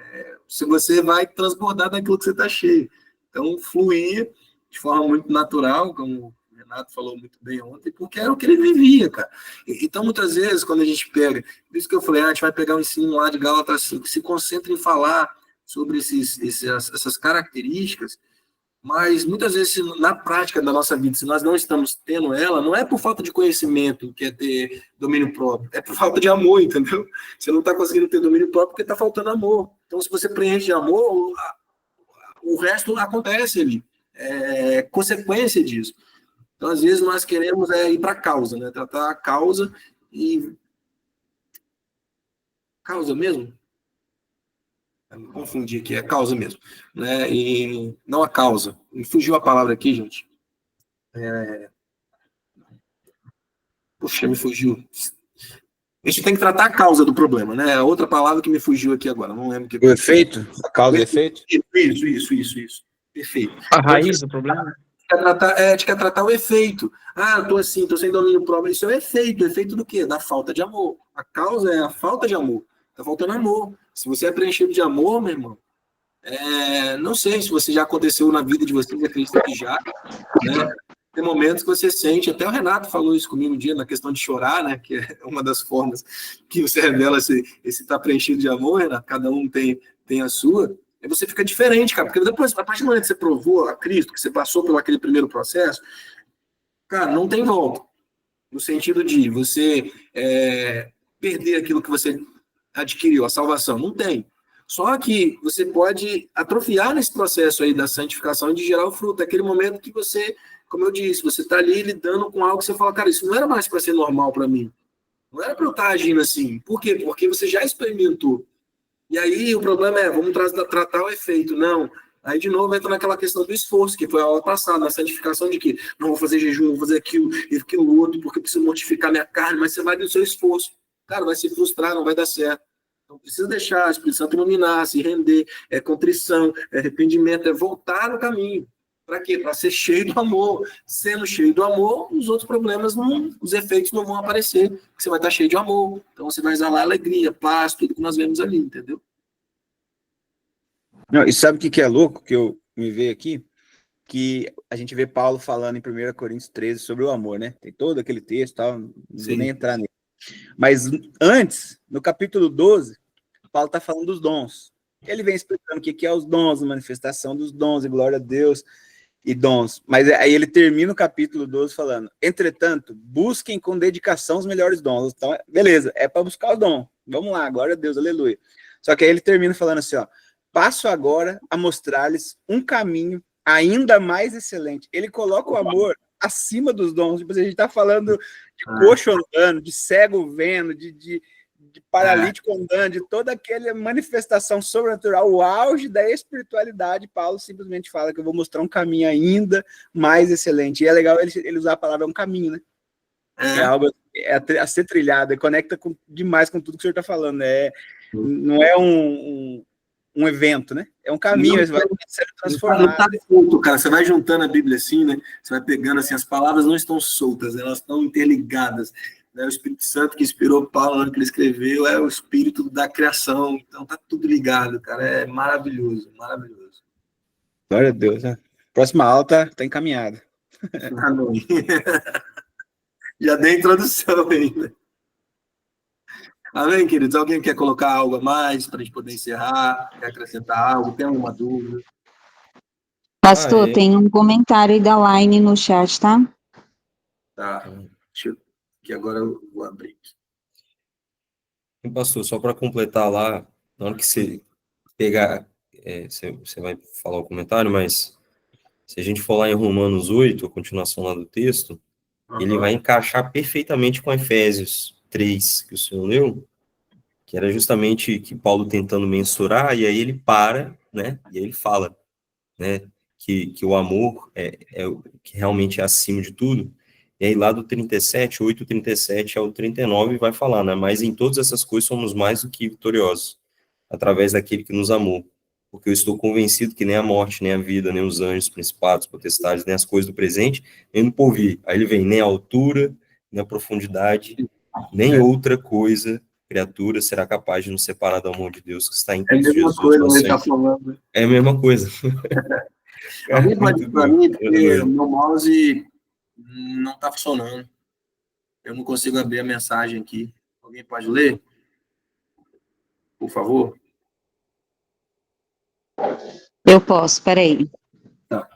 Se você vai transbordar daquilo que você está cheio. Então, fluía de forma muito natural, como o Renato falou muito bem ontem, porque era o que ele vivia, cara. Então, muitas vezes, quando a gente pega, por isso que eu falei, a gente vai pegar o ensino lá de Gálatas 5, que se concentra em falar sobre essas características, mas muitas vezes, na prática da nossa vida, se nós não estamos tendo ela, não é por falta de conhecimento, que é ter domínio próprio, é por falta de amor, entendeu? Você não está conseguindo ter domínio próprio porque está faltando amor. Então, se você preenche de amor, o resto acontece ali. É consequência disso. Então, às vezes, nós queremos ir para a causa, né? Tratar a causa e... Causa mesmo? Eu me confundi aqui, é causa mesmo. Né? E não a causa. Me fugiu a palavra aqui, gente. Puxa, me fugiu. A gente tem que tratar a causa do problema, né? A outra palavra que me fugiu aqui agora, não lembro o que. O efeito? A causa e o efeito? Isso. Perfeito. A raiz do problema? A gente quer tratar o efeito. Ah, eu tô assim, tô sem domínio próprio. Isso é o efeito. O efeito do quê? Da falta de amor. A causa é a falta de amor. Tá faltando amor. Se você é preenchido de amor, meu irmão, não sei se você já aconteceu na vida de vocês, acredito que já, né? Tem momentos que você sente, até o Renato falou isso comigo um dia, na questão de chorar, né? Que é uma das formas que você revela se tá preenchido de amor, Renato, cada um tem a sua. Aí você fica diferente, cara, porque depois, a partir do momento que você provou a Cristo, que você passou por aquele primeiro processo, cara, não tem volta. No sentido de você perder aquilo que você adquiriu, a salvação. Não tem. Só que você pode atrofiar nesse processo aí da santificação e de gerar o fruto. É aquele momento que você, como eu disse, você está ali lidando com algo que você fala, cara, isso não era mais para ser normal para mim. Não era para eu estar agindo assim. Por quê? Porque você já experimentou. E aí o problema vamos tratar o efeito. Não. Aí, de novo, entra naquela questão do esforço, que foi a aula passada, na santificação de que não vou fazer jejum, vou fazer aquilo e aquilo outro, porque eu preciso mortificar minha carne, mas você vai do seu esforço. Cara, vai se frustrar, não vai dar certo. Então, precisa deixar o Espírito Santo iluminar, se render, contrição, arrependimento, voltar no caminho. Para quê? Para ser cheio do amor. Sendo cheio do amor, os outros problemas, os efeitos não vão aparecer, porque você vai estar cheio de amor. Então, você vai exalar alegria, paz, tudo que nós vemos ali, entendeu? Não, e sabe o que é louco que eu me veio aqui? Que a gente vê Paulo falando em 1 Coríntios 13 sobre o amor, né? Tem todo aquele texto, tal, não vou nem entrar nele. Mas antes, no capítulo 12, Paulo está falando dos dons. Ele vem explicando o que é os dons, a manifestação dos dons, e glória a Deus, e dons. Mas aí ele termina o capítulo 12 falando, entretanto, busquem com dedicação os melhores dons. Então, beleza, é para buscar o dom. Vamos lá, glória a Deus, aleluia. Só que aí ele termina falando assim, ó, passo agora a mostrar-lhes um caminho ainda mais excelente. Ele coloca o amor acima dos dons. Tipo, a gente está falando de coxo andando, de cego vendo, de paralítico andando, de toda aquela manifestação sobrenatural, o auge da espiritualidade. Paulo simplesmente fala que eu vou mostrar um caminho ainda mais excelente. E é legal ele usar a palavra um caminho, né? É algo a ser trilhado, conecta demais com tudo que o senhor está falando. Não é um evento, né? É um caminho, você vai ser transformado. Não está solto, cara. Você vai juntando a Bíblia assim, né? Você vai pegando assim, as palavras não estão soltas, elas estão interligadas. Né? O Espírito Santo que inspirou Paulo na que ele escreveu é o Espírito da criação. Então tá tudo ligado, cara. É maravilhoso, maravilhoso. Glória a Deus, né? Próxima aula tá encaminhada. Já dei a introdução ainda. Amém, queridos? Alguém quer colocar algo a mais para a gente poder encerrar? Quer acrescentar algo? Tem alguma dúvida? Pastor, tem um comentário aí da Line no chat, tá? Tá. Deixa eu... que agora eu vou abrir. Pastor, só para completar lá, na hora que você pegar, você vai falar o comentário, mas se a gente for lá em Romanos 8, a continuação lá do texto, ele vai encaixar perfeitamente com Efésios 3, que o senhor leu, que era justamente que Paulo tentando mensurar, e aí ele para, né, e aí ele fala, né, que o amor é o que realmente é acima de tudo, E aí lá do 37, 8, 37 ao 39 vai falar, né? Mas em todas essas coisas somos mais do que vitoriosos, através daquele que nos amou. Porque eu estou convencido que nem a morte, nem a vida, nem os anjos, principados, potestades, nem as coisas do presente, nem do porvir. Aí ele vem, nem a altura, nem a profundidade, nem outra coisa, criatura, será capaz de nos separar do amor de Deus que está em É a Cristo mesma Jesus, coisa, nosso ele está Senhor. falando. É a mesma coisa. Alguém pode Muito ir para doido. mim, porque o meu mouse não está funcionando. Eu não consigo abrir a mensagem aqui. Alguém pode ler? Por favor? Eu posso, peraí. Tá.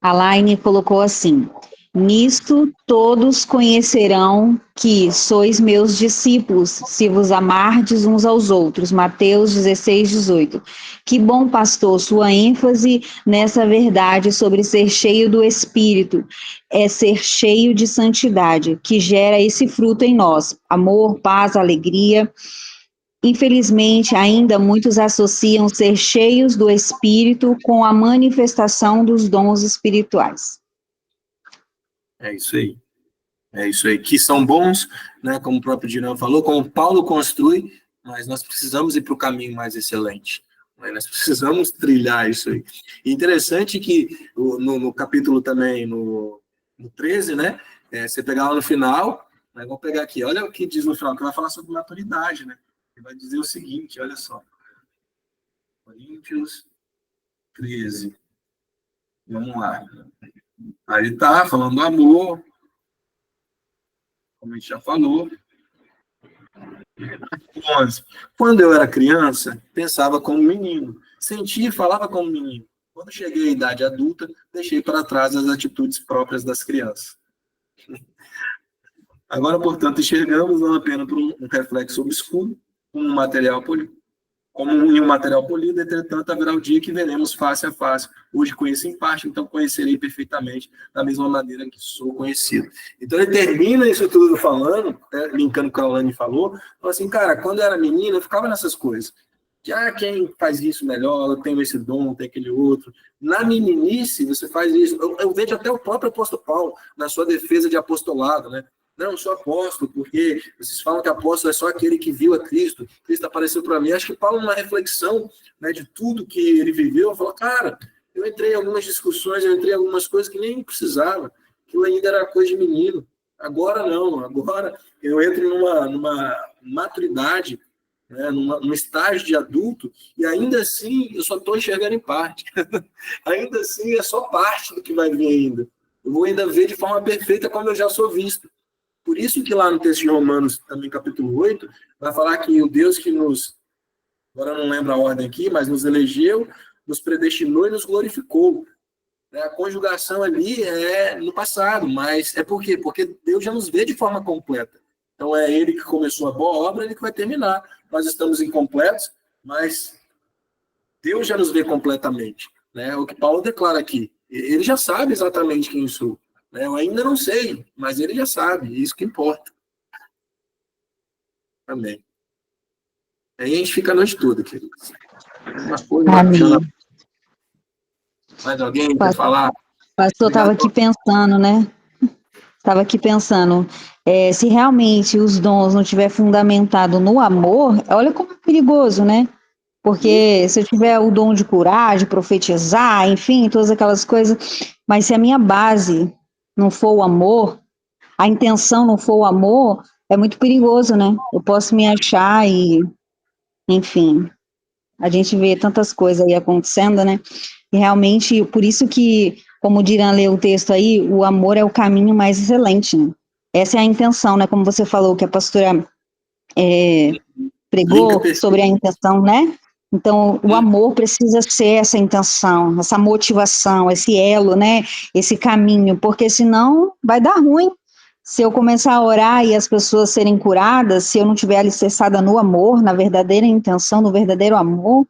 A Laine colocou assim: nisto todos conhecerão que sois meus discípulos, se vos amardes uns aos outros. Mateus 16, 18. Que bom, pastor, sua ênfase nessa verdade sobre ser cheio do Espírito é ser cheio de santidade, que gera esse fruto em nós: amor, paz, alegria. Infelizmente, ainda muitos associam ser cheios do Espírito com a manifestação dos dons espirituais. É isso aí. É isso aí. Que são bons, né? Como o próprio Dirão falou, como Paulo construi, mas nós precisamos ir para o caminho mais excelente. Né? Nós precisamos trilhar isso aí. E interessante que no capítulo também, no 13, né? Você pegar lá no final, né, vou pegar aqui, olha o que diz no final, que vai falar sobre maturidade, né? Ele vai dizer o seguinte, olha só. Coríntios 13. Vamos lá. Aí ele está falando do amor, como a gente já falou. 11. Quando eu era criança, pensava como menino, sentia e falava como menino. Quando cheguei à idade adulta, deixei para trás as atitudes próprias das crianças. Agora, portanto, enxergamos não apenas por um reflexo obscuro, como em um material polido, entretanto, haverá o dia que veremos face a face. Hoje conheço em parte, então conhecerei perfeitamente, da mesma maneira que sou conhecido. Então, ele termina isso tudo falando, linkando com o que a Alane falou, assim, cara, quando eu era menina, eu ficava nessas coisas. Quem faz isso melhor, eu tenho esse dom, tem aquele outro. Na meninice, você faz isso. Eu vejo até o próprio apóstolo Paulo, na sua defesa de apostolado, né? Não, eu sou apóstolo, porque vocês falam que apóstolo é só aquele que viu a Cristo. Cristo apareceu para mim. Acho que Paulo, numa reflexão, né, de tudo que ele viveu, falou, cara, eu entrei em algumas discussões, eu entrei em algumas coisas que nem precisava. Aquilo ainda era coisa de menino. Agora não. Agora eu entro numa maturidade, né, num estágio de adulto, e ainda assim eu só estou enxergando em parte. Ainda assim é só parte do que vai vir ainda. Eu vou ainda ver de forma perfeita como eu já sou visto. Por isso que lá no texto de Romanos, também capítulo 8, vai falar que o Deus que nos, agora eu não lembro a ordem aqui, mas nos elegeu, nos predestinou e nos glorificou. A conjugação ali é no passado, mas é por quê? Porque Deus já nos vê de forma completa. Então é Ele que começou a boa obra, Ele que vai terminar. Nós estamos incompletos, mas Deus já nos vê completamente. Né? O que Paulo declara aqui. Ele já sabe exatamente quem eu sou. Eu ainda não sei, mas ele já sabe, isso que importa. Amém. Aí a gente fica a noite toda, queridos. Uma coisa vai puxando. Mais alguém quer falar? Pastor, estava aqui pensando, né? Estava aqui pensando, se realmente os dons não estiver fundamentado no amor, olha como é perigoso, né? Porque se eu tiver o dom de curar, de profetizar, enfim, todas aquelas coisas, mas se a minha base não for o amor, a intenção não for o amor, é muito perigoso, né? Eu posso me achar e, enfim, a gente vê tantas coisas aí acontecendo, né? E realmente, por isso que, como o Diran leu o texto aí, o amor é o caminho mais excelente, né? Essa é a intenção, né? Como você falou, que a pastora pregou sobre a intenção, né? Então, o amor precisa ser essa intenção, essa motivação, esse elo, né? Esse caminho, porque senão vai dar ruim. Se eu começar a orar e as pessoas serem curadas, se eu não tiver alicerçada no amor, na verdadeira intenção, no verdadeiro amor,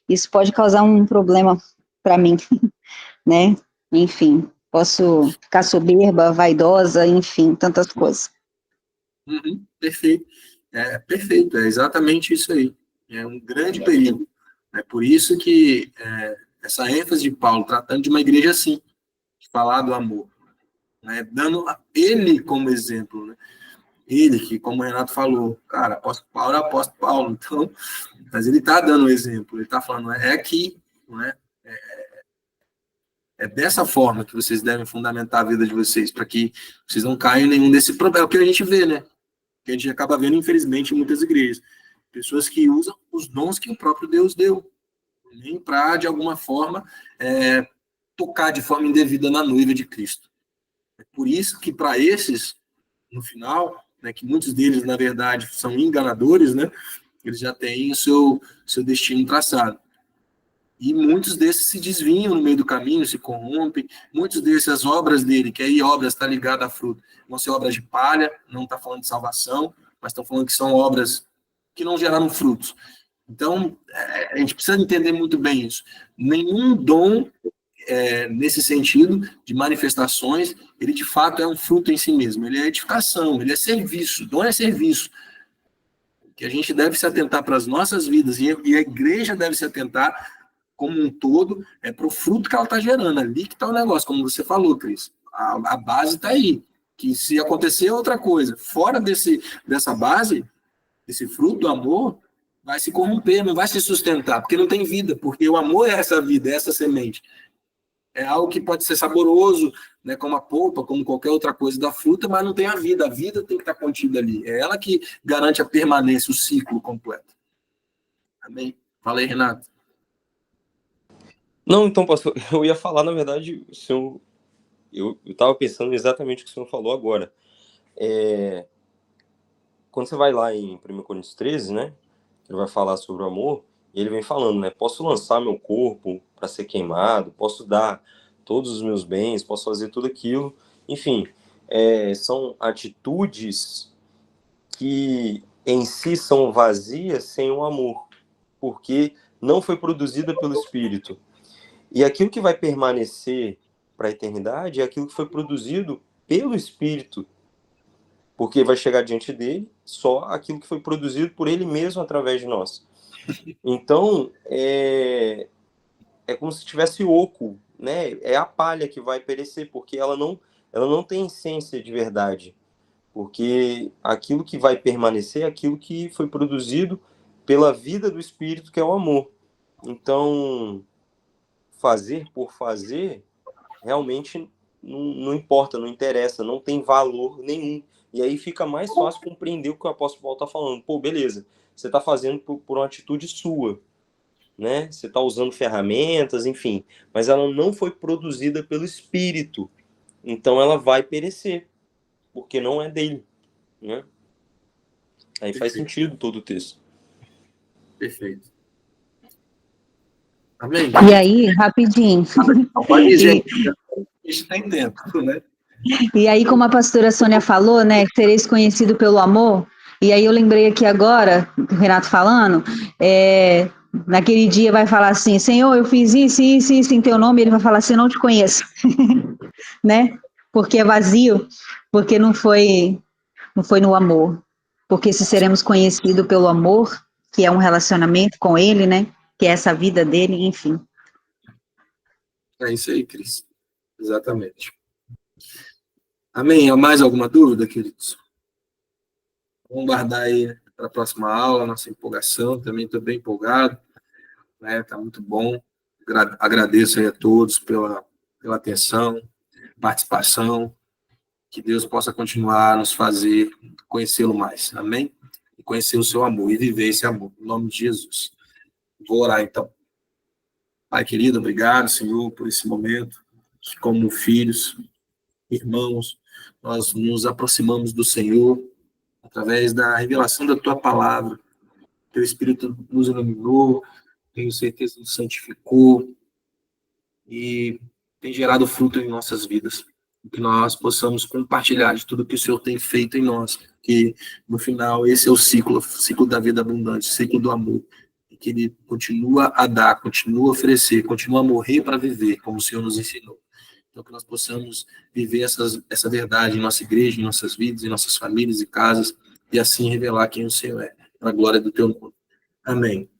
isso pode causar um problema para mim, né? Enfim, posso ficar soberba, vaidosa, enfim, tantas coisas. Perfeito. Perfeito, é exatamente isso aí. É um grande perigo. É por isso que essa ênfase de Paulo, tratando de uma igreja assim, de falar do amor. né? Dando ele como exemplo, né? Ele que, como o Renato falou, cara, apóstolo Paulo é apóstolo Paulo, então, mas ele está dando o exemplo, ele está falando, é aqui, não é? É dessa forma que vocês devem fundamentar a vida de vocês, para que vocês não caiam em nenhum desse problema, que a gente vê, né? Que a gente acaba vendo, infelizmente, em muitas igrejas. Pessoas que usam os dons que o próprio Deus deu, nem para, de alguma forma, tocar de forma indevida na noiva de Cristo. É por isso que, para esses, no final, né, que muitos deles, na verdade, são enganadores, né? Eles já têm o seu destino traçado. E muitos desses se desviam no meio do caminho, se corrompem. Muitos desses, as obras dele, que aí obras está ligada a fruto, vão ser obras de palha, não está falando de salvação, mas estão falando que são obras que não geraram frutos. Então, a gente precisa entender muito bem isso. Nenhum dom, nesse sentido, de manifestações, ele de fato é um fruto em si mesmo. Ele é edificação, ele é serviço. Dom é serviço. Que a gente deve se atentar para as nossas vidas, e a igreja deve se atentar como um todo, para o fruto que ela está gerando. Ali que está o negócio, como você falou, Cris. A base está aí. Que se acontecer outra coisa, fora dessa base, desse fruto do amor, vai se corromper, não vai se sustentar, porque não tem vida, porque o amor é essa vida, é essa semente. É algo que pode ser saboroso, né, como a polpa, como qualquer outra coisa da fruta, mas não tem a vida tem que estar contida ali. É ela que garante a permanência, o ciclo completo. Amém? Fala aí, Renato. Não, então, pastor, eu ia falar, na verdade, o senhor, eu estava pensando exatamente o que o senhor falou agora. Quando você vai lá em 1 Coríntios 13, né, ele vai falar sobre o amor, e ele vem falando, né, posso lançar meu corpo para ser queimado, posso dar todos os meus bens, posso fazer tudo aquilo, enfim, são atitudes que em si são vazias sem o amor, porque não foi produzida pelo Espírito. E aquilo que vai permanecer para a eternidade é aquilo que foi produzido pelo Espírito, porque vai chegar diante dele só aquilo que foi produzido por ele mesmo através de nós. Então, é como se tivesse oco, né? É a palha que vai perecer, porque ela não tem essência de verdade. Porque aquilo que vai permanecer é aquilo que foi produzido pela vida do Espírito, que é o amor. Então, fazer por fazer, realmente não importa, não interessa, não tem valor nenhum. E aí fica mais fácil compreender o que o apóstolo Paulo está falando. Pô, beleza, você está fazendo por uma atitude sua, né? Você está usando ferramentas, enfim, mas ela não foi produzida pelo Espírito. Então ela vai perecer, porque não é dele, né? Aí faz sentido todo o texto. Perfeito. Amém? E aí, rapidinho. Pode dizer, a gente tem tempo, né? E aí, como a pastora Sônia falou, né, sereis conhecido pelo amor, e aí eu lembrei aqui agora, o Renato falando, naquele dia vai falar assim, Senhor, eu fiz isso em teu nome, ele vai falar assim, eu não te conheço, né, porque é vazio, porque não foi no amor, porque se seremos conhecidos pelo amor, que é um relacionamento com ele, né, que é essa vida dele, enfim. É isso aí, Cris. Exatamente. Amém? Há mais alguma dúvida, queridos? Vamos guardar aí para a próxima aula, nossa empolgação. Também estou bem empolgado, né? Está muito bom. Agradeço aí a todos pela atenção, participação. Que Deus possa continuar a nos fazer conhecê-lo mais. Amém? E conhecer o seu amor e viver esse amor. Em nome de Jesus. Vou orar, então. Pai querido, obrigado, Senhor, por esse momento. Como filhos, irmãos, nós nos aproximamos do Senhor através da revelação da Tua palavra. Teu Espírito nos iluminou, tenho certeza nos santificou e tem gerado fruto em nossas vidas. Que nós possamos compartilhar de tudo que o Senhor tem feito em nós. Que, no final, esse é o ciclo da vida abundante, ciclo do amor. E que Ele continua a dar, continua a oferecer, continua a morrer para viver, como o Senhor nos ensinou. Então, que nós possamos viver essa verdade em nossa igreja, em nossas vidas, em nossas famílias e casas, e assim revelar quem o Senhor é, para a glória do Teu nome. Amém.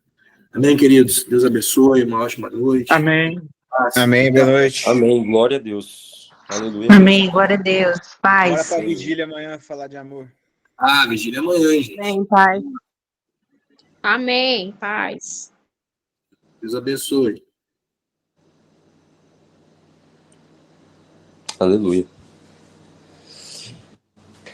Amém, queridos. Deus abençoe, uma ótima noite. Amém. Amém, boa noite. Amém, glória a Deus. Aleluia. Amém. Glória a Deus. Bora Paz. pra vigília amanhã falar de amor. Ah, vigília é amanhã, gente. Amém, Pai. Amém, paz. Deus abençoe. Aleluia.